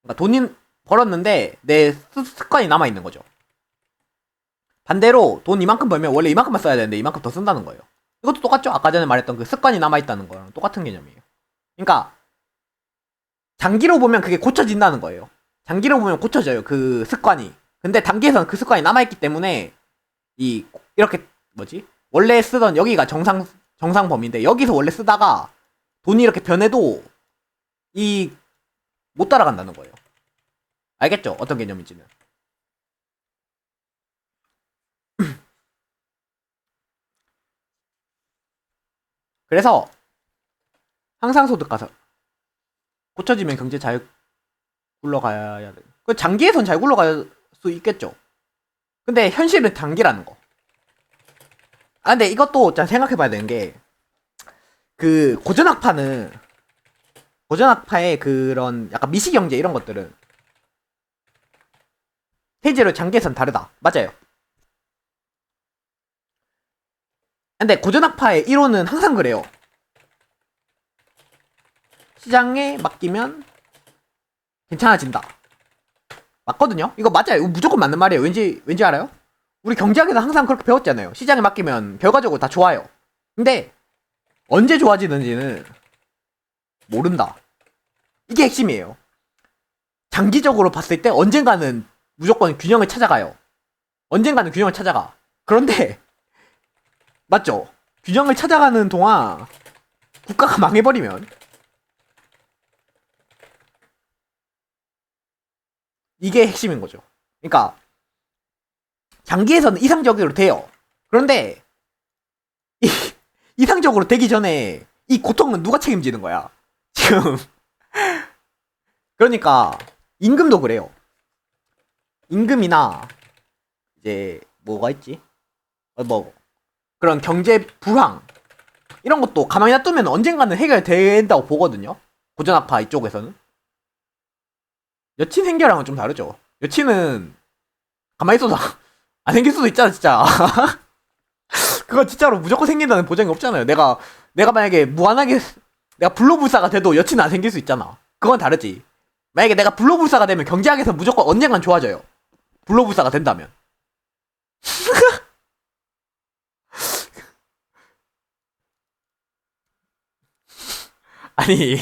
그러니까 돈이 벌었는데 내 습관이 남아 있는 거죠. 반대로 돈 이만큼 벌면 원래 이만큼만 써야 되는데 이만큼 더 쓴다는 거예요. 이것도 똑같죠. 아까 전에 말했던 그 습관이 남아 있다는 거랑 똑같은 개념이에요. 그러니까 장기로 보면 그게 고쳐진다는 거예요. 장기로 보면 고쳐져요, 그 습관이. 근데 단기에서는 그 습관이 남아 있기 때문에 이 이렇게 뭐지? 원래 쓰던 여기가 정상 범위인데 여기서 원래 쓰다가 돈이 이렇게 변해도 이 못 따라간다는 거예요. 알겠죠? 어떤 개념인지는. 그래서 항상 소득 가서 고쳐지면 경제 잘 굴러가야 돼. 그 장기에선 잘 굴러갈 수 있겠죠. 근데 현실은 단기라는 거. 아, 근데 이것도 잘 생각해봐야 되는 게, 그 고전학파의 그런 약간 미시경제 이런 것들은 실제로 장기에선 다르다. 맞아요. 근데 고전학파의 이론은 항상 그래요. 시장에 맡기면 괜찮아진다. 맞거든요? 이거 맞아요. 이거 무조건 맞는 말이에요. 왠지 알아요? 우리 경제학에서 항상 그렇게 배웠잖아요. 시장에 맡기면 결과적으로 다 좋아요. 근데 언제 좋아지는지는 모른다. 이게 핵심이에요. 장기적으로 봤을 때 언젠가는 무조건 균형을 찾아가요. 언젠가는 균형을 찾아가. 그런데 맞죠? 균형을 찾아가는 동안 국가가 망해버리면 이게 핵심인 거죠. 그러니까 장기에서는 이상적으로 돼요. 그런데 이상적으로 되기 전에 이 고통은 누가 책임지는 거야? 지금 그러니까 임금도 그래요. 임금이나 이제 뭐가 있지? 뭐 그런 경제 불황 이런 것도 가만히 놔두면 언젠가는 해결된다고 보거든요. 고전학파 이쪽에서는. 여친 생겨랑은 좀 다르죠. 여친은 가만히 있어도 안 생길 수도 있잖아, 진짜. 그거 진짜로 무조건 생긴다는 보장이 없잖아요. 내가 만약에 무한하게 내가 불로불사가 돼도 여친은 안 생길 수 있잖아. 그건 다르지. 만약에 내가 불로불사가 되면 경제학에서 무조건 언젠간 좋아져요. 불로불사가 된다면. 아니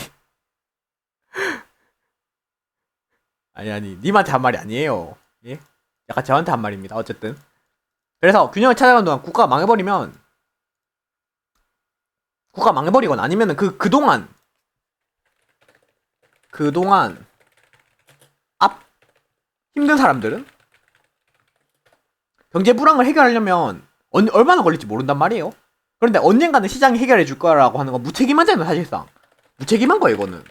아니 님한테 한 말이 아니에요. 예? 약간 저한테 한 말입니다. 어쨌든 그래서 균형을 찾아가는 동안 국가가 망해버리거나 아니면은 그동안 앞 힘든 사람들은 경제 불황을 해결하려면 얼마나 걸릴지 모른단 말이에요. 그런데 언젠가는 시장이 해결해 줄 거라고 하는 건 무책임하잖아요, 사실상. 무책임한 거예요, 이거는.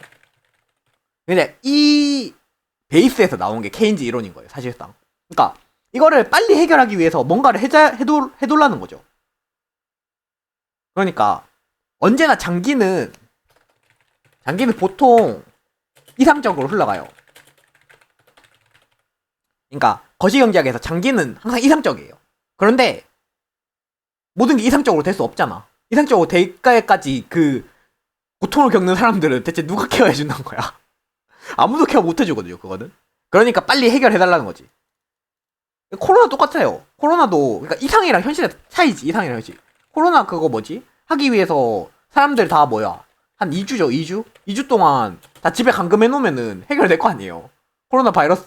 근데 이 베이스에서 나온 게 케인즈 이론인 거예요, 사실상. 그러니까 이거를 빨리 해결하기 위해서 뭔가를 해둘라는 거죠. 그러니까 언제나 장기는 보통 이상적으로 흘러가요. 그러니까 거시경제학에서 장기는 항상 이상적이에요. 그런데 모든 게 이상적으로 될 수 없잖아. 이상적으로 대가까지 그 고통을 겪는 사람들은 대체 누가 케어해 준다는 거야? 아무도 케어 못 해주거든요, 그거는. 그러니까 빨리 해결해달라는 거지. 코로나 똑같아요. 코로나도 그러니까 이상이랑 현실의 차이지. 이상이랑 현실. 코로나 그거 뭐지? 하기 위해서 사람들 다 뭐야? 한 2주죠, 2주? 2주 동안 다 집에 감금해 놓으면은 해결될 거 아니에요. 코로나 바이러스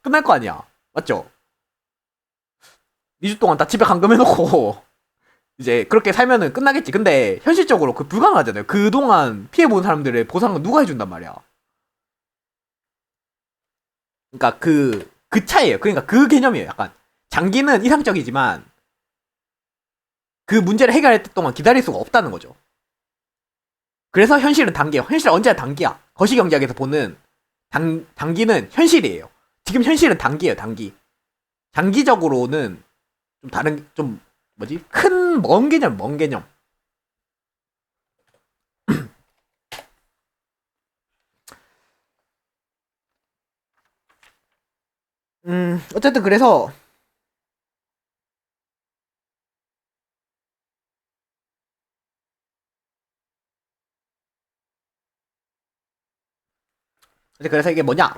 끝날 거 아니야. 맞죠? 2주 동안 다 집에 감금해 놓고 이제 그렇게 살면은 끝나겠지. 근데 현실적으로 그 불가능하잖아요. 그동안 피해본 사람들의 보상은 누가 해준단 말이야. 그러니까 그 차이에요. 그러니까 그 개념이에요. 약간 장기는 이상적이지만 그 문제를 해결할 때 동안 기다릴 수가 없다는 거죠. 그래서 현실은 단기예요. 현실은 언제나 단기야. 거시경제학에서 보는 단기는 현실이에요. 지금 현실은 단기예요. 단기. 장기적으로는 좀 다른 좀 뭐지? 큰 먼 개념, 먼 개념. 어쨌든 그래서 그래서 이게 뭐냐?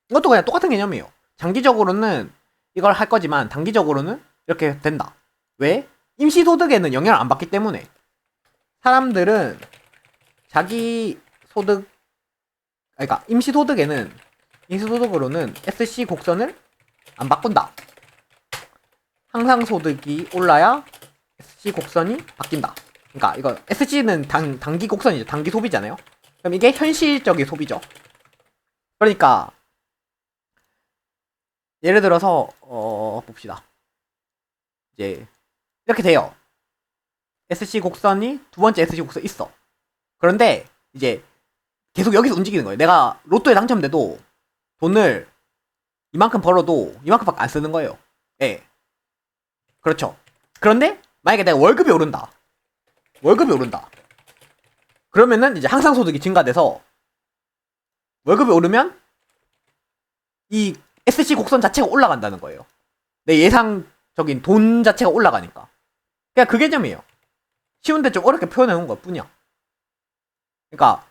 이것도 그냥 똑같은 개념이에요. 장기적으로는 이걸 할 거지만 단기적으로는 이렇게 된다. 왜? 임시소득에는 영향을 안 받기 때문에. 사람들은 자기 소득, 그러니까 임시소득으로는 SC 곡선을 안 바꾼다. 항상 소득이 올라야 SC 곡선이 바뀐다. 그러니까 이거 SC는 단기 곡선이죠. 단기 소비잖아요. 그럼 이게 현실적인 소비죠. 그러니까 예를 들어서 봅시다. 이제 이렇게 돼요. SC 곡선이 두 번째 SC 곡선 있어. 그런데 이제 계속 여기서 움직이는 거예요. 내가 로또에 당첨돼도 돈을 이만큼 벌어도 이만큼밖에 안 쓰는 거예요. 예. 그렇죠. 그런데 만약에 내가 월급이 오른다. 그러면은 이제 항상 소득이 증가돼서 월급이 오르면 이 SC 곡선 자체가 올라간다는 거예요. 내 예상적인 돈 자체가 올라가니까. 그냥 그 개념이에요. 쉬운데 좀 어렵게 표현해 놓은 것 뿐이야. 그러니까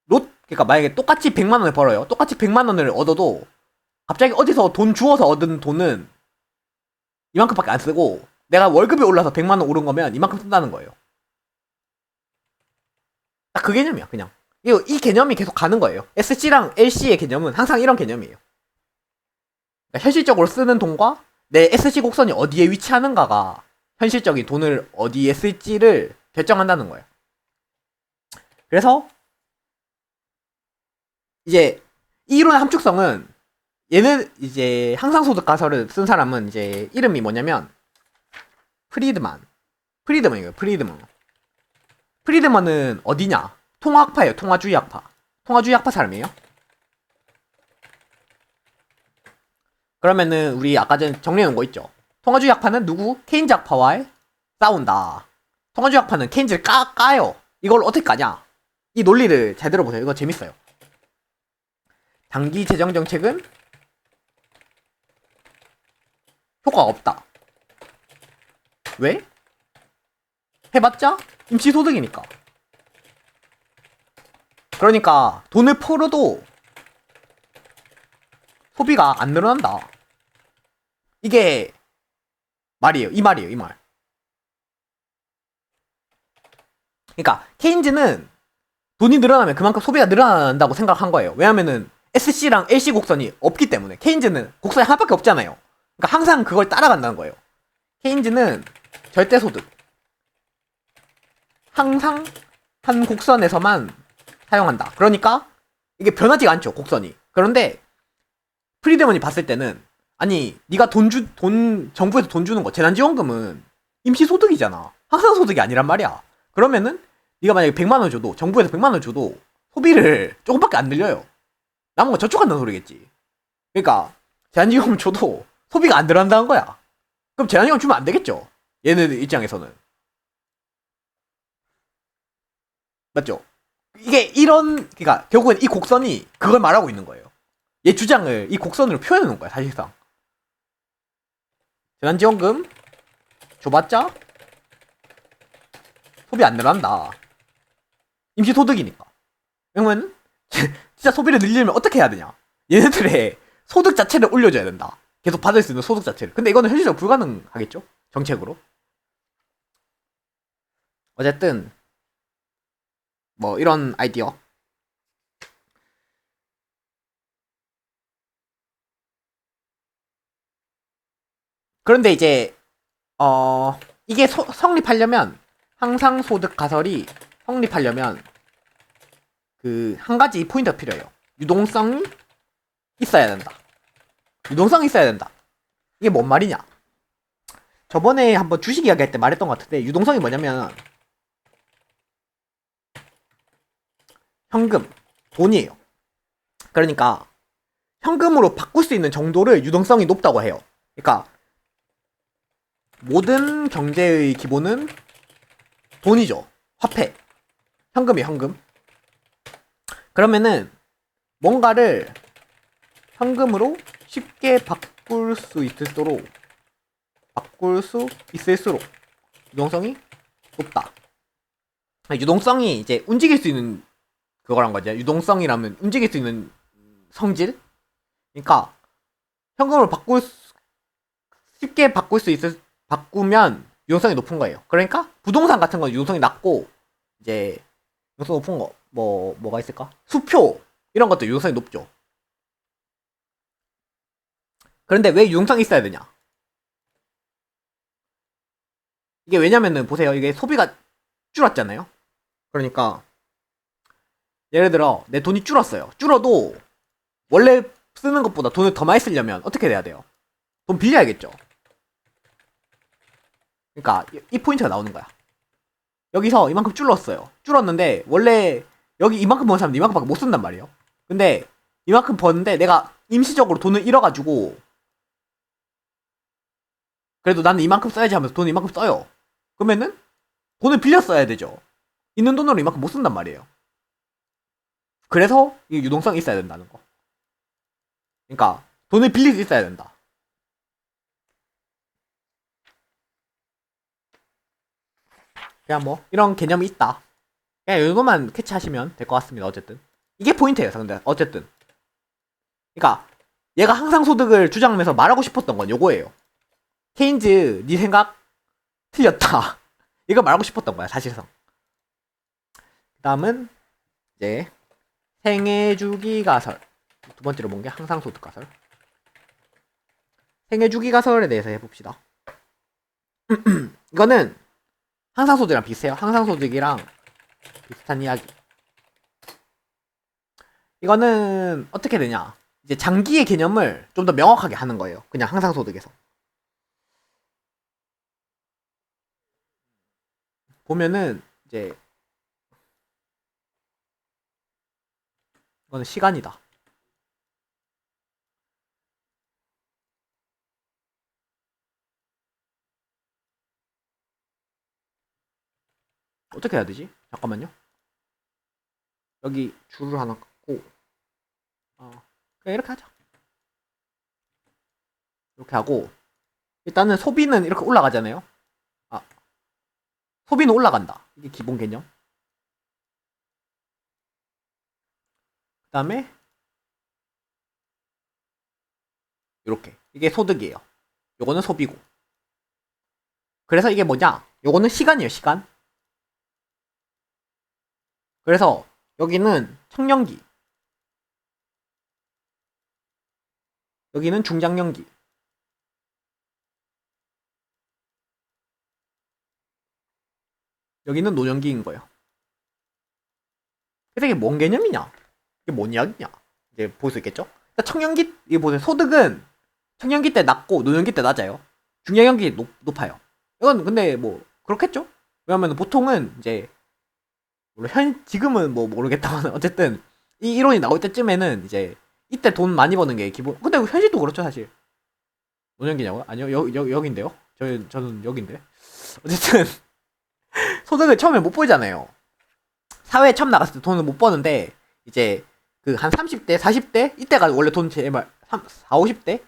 그러니까 만약에 똑같이 100만 원을 벌어요. 똑같이 100만 원을 얻어도 갑자기 어디서 돈 주워서 얻은 돈은 이만큼밖에 안 쓰고 내가 월급이 올라서 100만 원 오른 거면 이만큼 쓴다는 거예요. 딱 그 개념이야, 그냥. 이 개념이 계속 가는 거예요. SC랑 LC의 개념은 항상 이런 개념이에요. 그러니까 현실적으로 쓰는 돈과 내 SC 곡선이 어디에 위치하는가가 현실적인 돈을 어디에 쓸지를 결정한다는 거예요. 그래서 이제 이 이론의 함축성은 얘는 이제 항상소득 가설을 쓴 사람은 이제 이름이 뭐냐면 프리드먼이에요. 프리드먼은 어디냐? 통화학파예요. 통화주의 학파 사람이에요. 그러면은 우리 아까 전에 정리해놓은 거 있죠. 통화주의 학파는 누구? 케인즈 학파와 싸운다. 통화주의 학파는 케인즈를 까요. 이걸 어떻게 까냐? 이 논리를 잘 들어보세요. 이거 재밌어요. 단기 재정 정책은 효과가 없다. 왜? 해봤자 임시소득이니까. 그러니까 돈을 풀어도 소비가 안 늘어난다. 이게 말이에요. 이 말이에요. 이 말. 그러니까 케인즈는 돈이 늘어나면 그만큼 소비가 늘어난다고 생각한 거예요. 왜냐면은 SC랑 LC 곡선이 없기 때문에. 케인즈는 곡선이 하나밖에 없잖아요. 그러니까 항상 그걸 따라간다는 거예요. 케인즈는 절대소득. 항상 한 곡선에서만 사용한다. 그러니까 이게 변하지가 않죠, 곡선이. 그런데 프리드먼이 봤을 때는 아니, 네가 정부에서 돈 주는 거 재난지원금은 임시소득이잖아. 항상소득이 아니란 말이야. 그러면은 네가 만약에 100만 원 줘도 정부에서 100만 원 줘도 소비를 조금밖에 안 늘려요. 남은 거 저축한다는 소리겠지. 그러니까 재난지원금 줘도 소비가 안 늘어난다는 거야. 그럼 재난지원금 주면 안 되겠죠. 얘네들 입장에서는. 맞죠? 이게 그러니까 결국엔 이 곡선이 그걸 말하고 있는 거예요. 얘 주장을 이 곡선으로 표현해 놓은 거야, 사실상. 재난지원금 줘봤자 소비 안 늘어난다. 임시소득이니까. 그러면 진짜 소비를 늘리려면 어떻게 해야 되냐? 얘네들의 소득 자체를 올려줘야 된다. 계속 받을 수 있는 소득 자체를. 근데 이거는 현실적으로 불가능하겠죠? 정책으로. 어쨌든 뭐 이런 아이디어. 그런데 이제 이게 성립하려면, 항상소득 가설이 성립하려면, 한 가지 포인트가 필요해요. 유동성이 있어야 된다. 유동성이 있어야 된다. 이게 뭔 말이냐? 저번에 한번 주식 이야기 할 때 말했던 것 같은데, 유동성이 뭐냐면, 현금, 돈이에요. 그러니까, 현금으로 바꿀 수 있는 정도를 유동성이 높다고 해요. 그러니까, 모든 경제의 기본은 돈이죠. 화폐. 현금이에요, 현금. 그러면은, 뭔가를 현금으로 쉽게 바꿀 수 있을수록 유동성이 높다. 유동성이 이제 움직일 수 있는 그거란 거죠. 유동성이라면 움직일 수 있는 성질? 그러니까 현금으로 쉽게 바꾸면 유동성이 높은 거예요. 그러니까 부동산 같은 건 유동성이 낮고, 이제 유동성 높은 거 뭐가 있을까? 수표 이런 것도 유동성이 높죠. 그런데 왜 유동성이 있어야 되냐? 이게 왜냐면은 보세요. 이게 소비가 줄었잖아요. 그러니까 예를 들어 내 돈이 줄었어요. 줄어도 원래 쓰는 것보다 돈을 더 많이 쓰려면 어떻게 돼야 돼요? 돈 빌려야겠죠. 그러니까 이 포인트가 나오는 거야. 여기서 이만큼 줄었어요. 줄었는데 원래 여기 이만큼 버는 사람은 이만큼밖에 못 쓴단 말이에요. 근데 이만큼 버는데 내가 임시적으로 돈을 잃어가지고 그래도 나는 이만큼 써야지 하면서 돈을 이만큼 써요. 그러면은 돈을 빌려 써야 되죠. 있는 돈으로 이만큼 못 쓴단 말이에요. 그래서 이 유동성이 있어야 된다는 거. 그러니까 돈을 빌릴 수 있어야 된다. 그냥 뭐 이런 개념이 있다. 그냥 이거만 캐치하시면 될 것 같습니다. 어쨌든 이게 포인트예요. 근데 어쨌든 그러니까 얘가 항상 소득을 주장하면서 말하고 싶었던 건 요거예요. 케인즈 네 생각 틀렸다. 이거 말하고 싶었던 거야 사실상. 그 다음은 이제 생애주기 가설. 두 번째로 본 게 항상 소득 가설. 생애주기 가설에 대해서 해봅시다. 이거는 항상 소득이랑 비슷해요. 항상 소득이랑 비슷한 이야기. 이거는 어떻게 되냐? 이제 장기의 개념을 좀 더 명확하게 하는 거예요. 그냥 항상 소득에서. 보면은 이제 이거는 시간이다. 어떻게 해야 되지? 잠깐만요. 여기 줄을 하나 긋고 그냥 이렇게 하자. 이렇게 하고 일단은 소비는 이렇게 올라가잖아요. 아, 소비는 올라간다. 이게 기본 개념. 그 다음에 이렇게 이게 소득이에요. 요거는 소비고. 그래서 이게 뭐냐? 요거는 시간이에요. 시간. 그래서 여기는 청년기, 여기는 중장년기, 여기는 노년기인 거예요. 그래서 이게 뭔 개념이냐? 이게 뭔 이야기냐? 이제 볼 수 있겠죠? 그러니까 청년기, 이거 보세요. 소득은 청년기 때 낮고 노년기 때 낮아요. 중장년기 높아요. 이건 근데 뭐 그렇겠죠? 왜냐면 보통은 이제 물론 지금은 뭐 모르겠다만 어쨌든 이 이론이 나올 때쯤에는 이제 이때 돈 많이 버는 게 기본. 근데 현실도 그렇죠 사실. 노년기냐고요? 아니요 여긴데요. 저는 여긴데. 어쨌든 소득을 처음에 못 벌잖아요. 사회에 처음 나갔을 때 돈을 못 버는데 이제 그 한 30대, 40대 이때가 원래 돈 제일 4, 50대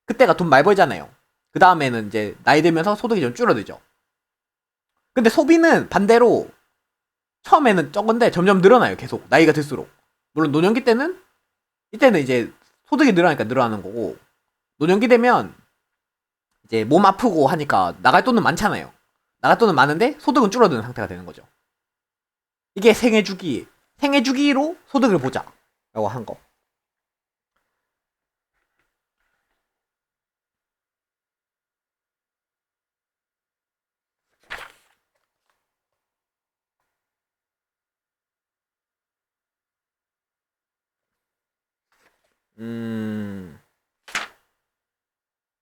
그때가 돈 많이 벌잖아요. 그 다음에는 이제 나이 들면서 소득이 좀 줄어들죠. 근데 소비는 반대로 처음에는 적은데 점점 늘어나요. 계속 나이가 들수록. 물론 노년기 때는 이때는 이제 소득이 늘어나니까 늘어나는 거고, 노년기 되면 이제 몸 아프고 하니까 나갈 돈은 많잖아요. 나갈 돈은 많은데 소득은 줄어드는 상태가 되는 거죠. 이게 생애주기로 소득을 보자 라고 한 거.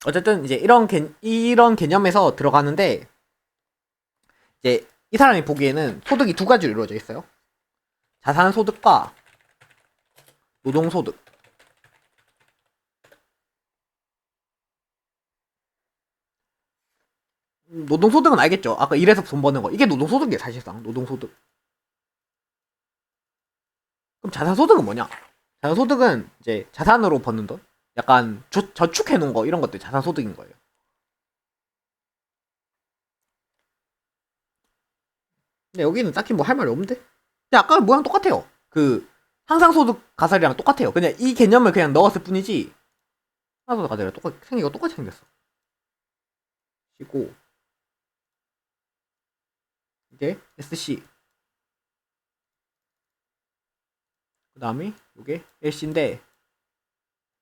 어쨌든 이제 이런 개념에서 들어가는데, 이제 이 사람이 보기에는 소득이 두 가지로 이루어져 있어요. 자산소득과 노동소득. 노동소득은 알겠죠? 아까 일해서 돈 버는 거. 이게 노동소득이에요, 사실상. 노동소득. 그럼 자산소득은 뭐냐? 자산소득은 이제 자산으로 버는 돈? 약간 저축해놓은 거, 이런 것들 자산소득인 거예요. 근데 여기는 딱히 뭐 할 말이 없는데? 근데 아까 모양 똑같아요. 그, 상상소득 가설이랑 똑같아요. 그냥 이 개념을 그냥 넣었을 뿐이지, 상상소득 가설이랑 생긴 거 똑같이 생겼어. 그리고, 이게 SC. 그 다음에, 이게 LC인데,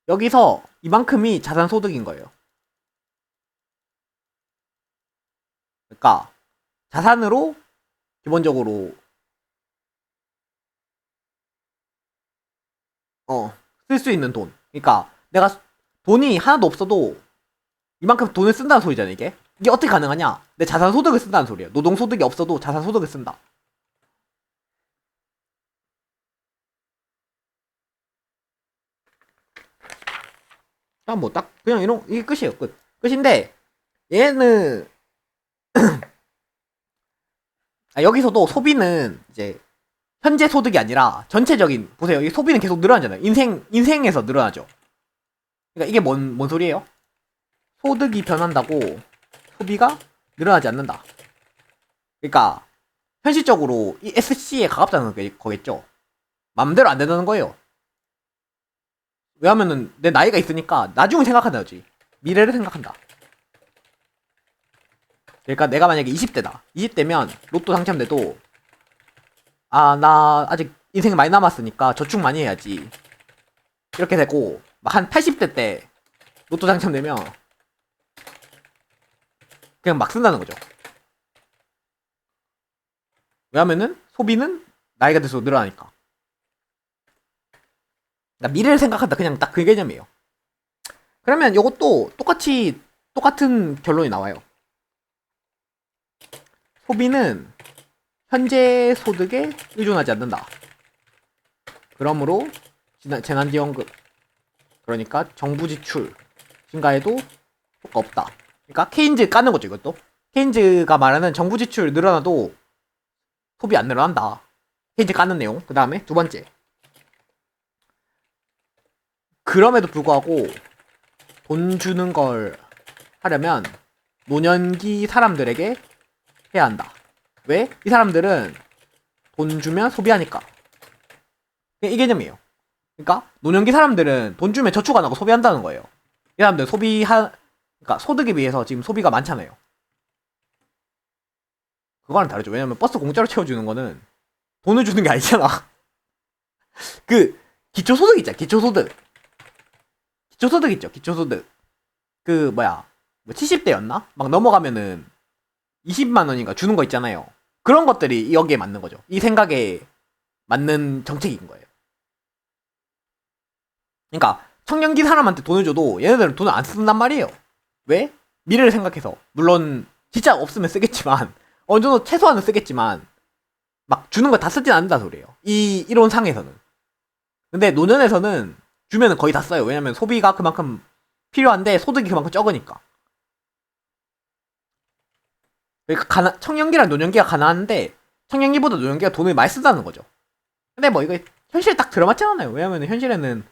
여기서 이만큼이 자산소득인 거예요. 그러니까, 자산으로, 기본적으로, 쓸 수 있는 돈. 그러니까, 내가 돈이 하나도 없어도, 이만큼 돈을 쓴다는 소리잖아, 이게. 이게 어떻게 가능하냐? 내 자산소득을 쓴다는 소리야. 노동소득이 없어도 자산소득을 쓴다. 뭐 딱 그냥 이게 끝이에요. 끝인데 얘는 여기서도 소비는 이제 현재 소득이 아니라 전체적인, 보세요. 이 소비는 계속 늘어나잖아요. 인생에서 늘어나죠. 그러니까 이게 뭔 소리예요? 소득이 변한다고 소비가 늘어나지 않는다. 그러니까 현실적으로 이 SC에 가깝다는 거겠죠. 맘대로 안 된다는 거예요. 왜냐면은 내 나이가 있으니까 나중을 생각한다 거지. 미래를 생각한다. 그러니까 내가 만약에 20대다. 20대면 로또 당첨돼도, 나 아직 인생 많이 남았으니까 저축 많이 해야지. 이렇게 되고, 막 한 80대 때 로또 당첨되면 그냥 막 쓴다는 거죠. 왜냐면은 소비는 나이가 들수록 늘어나니까. 그러니까 미래를 생각한다. 그냥 딱 그 개념이에요. 그러면 이것도 똑같은 결론이 나와요. 소비는 현재 소득에 의존하지 않는다. 그러므로 재난지원금, 그러니까 정부 지출 증가에도 효과 없다. 그러니까 케인즈 까는 거죠, 이것도. 케인즈가 말하는 정부 지출 늘어나도 소비 안 늘어난다. 케인즈 까는 내용. 그 다음에 두 번째. 그럼에도 불구하고 돈 주는 걸 하려면 노년기 사람들에게 해야 한다. 왜? 이 사람들은 돈 주면 소비하니까. 이 개념이에요. 그러니까 노년기 사람들은 돈 주면 저축 안 하고 소비한다는 거예요. 이 사람들 그러니까 소득에 비해서 지금 소비가 많잖아요. 그거랑 다르죠. 왜냐면 버스 공짜로 채워주는 거는 돈을 주는 게 아니잖아. 그 기초소득 있잖아. 기초소득 있죠. 기초소득. 그 뭐야, 뭐 70대였나? 막 넘어가면은 20만 원인가 주는 거 있잖아요. 그런 것들이 여기에 맞는 거죠. 이 생각에 맞는 정책인 거예요. 그러니까 청년기 사람한테 돈을 줘도 얘네들은 돈을 안 쓴단 말이에요. 왜? 미래를 생각해서. 물론 진짜 없으면 쓰겠지만 어느 정도 최소한은 쓰겠지만 막 주는 거 다 쓰진 않는다 소리예요. 이 이론상에서는. 근데 노년에서는 주면은 거의 다 써요. 왜냐면 소비가 그만큼 필요한데 소득이 그만큼 적으니까. 그러니까 청년기랑 노년기가 가난한데 청년기보다 노년기가 돈을 많이 쓴다는 거죠. 근데 뭐 이거 현실에 딱 들어맞지 않아요. 왜냐면 현실에는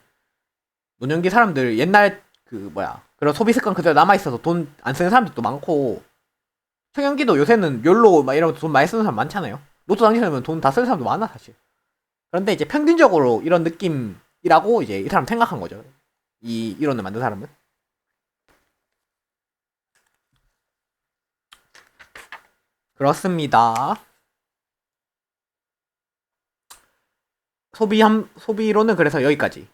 노년기 사람들 옛날 그런 소비 습관 그대로 남아있어서 돈 안 쓰는 사람들도 많고, 청년기도 요새는 욜로 막 이런 돈 많이 쓰는 사람 많잖아요. 로또 당첨되면 돈 다 쓰는 사람도 많아 사실. 그런데 이제 평균적으로 이런 느낌이라고 이제 이 사람 생각한 거죠. 이 이론을 만든 사람은. 그렇습니다. 소비론은 그래서 여기까지.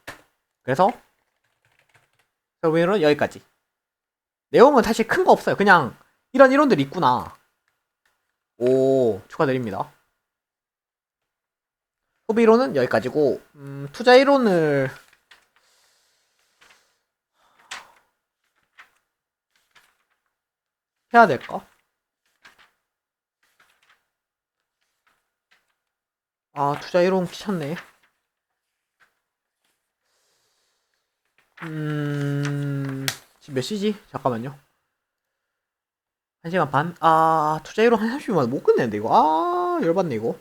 그래서 소비론은 여기까지. 내용은 사실 큰 거 없어요. 그냥 이런 이론들이 있구나. 오, 축하드립니다. 소비론은 여기까지고, 투자 이론을 해야 될까? 아, 투자 1호 귀찮네. 지금 몇 시지? 잠깐만요. 1시간 반? 아, 투자 1호 한 30분만 못 끝내는데, 이거. 아, 열받네, 이거.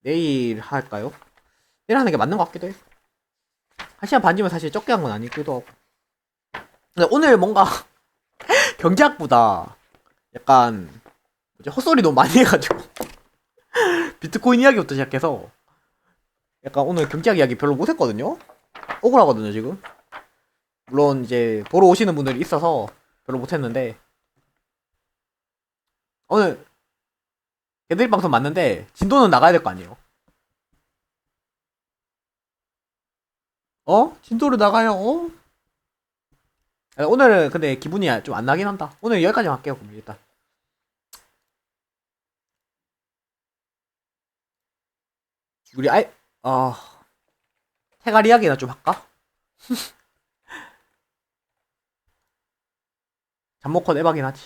내일 할까요? 내일 하는 게 맞는 것 같기도 해. 1시간 반이면 사실 적게 한 건 아니기도 하고. 근데 오늘 뭔가 경제학보다 약간 뭐지 헛소리 너무 많이 해가지고 비트코인 이야기부터 시작해서 약간 오늘 경제학 이야기 별로 못했거든요. 억울하거든요 지금. 물론 이제 보러 오시는 분들이 있어서 별로 못했는데 오늘 개들이 방송 맞는데 진도는 나가야 될 거 아니에요. 어? 진도를 나가요. 어? 오늘은 근데 기분이 좀 안 나긴 한다. 오늘 여기까지만 할게요. 그럼 일단 우리 아이 어 태갈 이야기나 좀 할까? 잠모컷 에바긴 하지.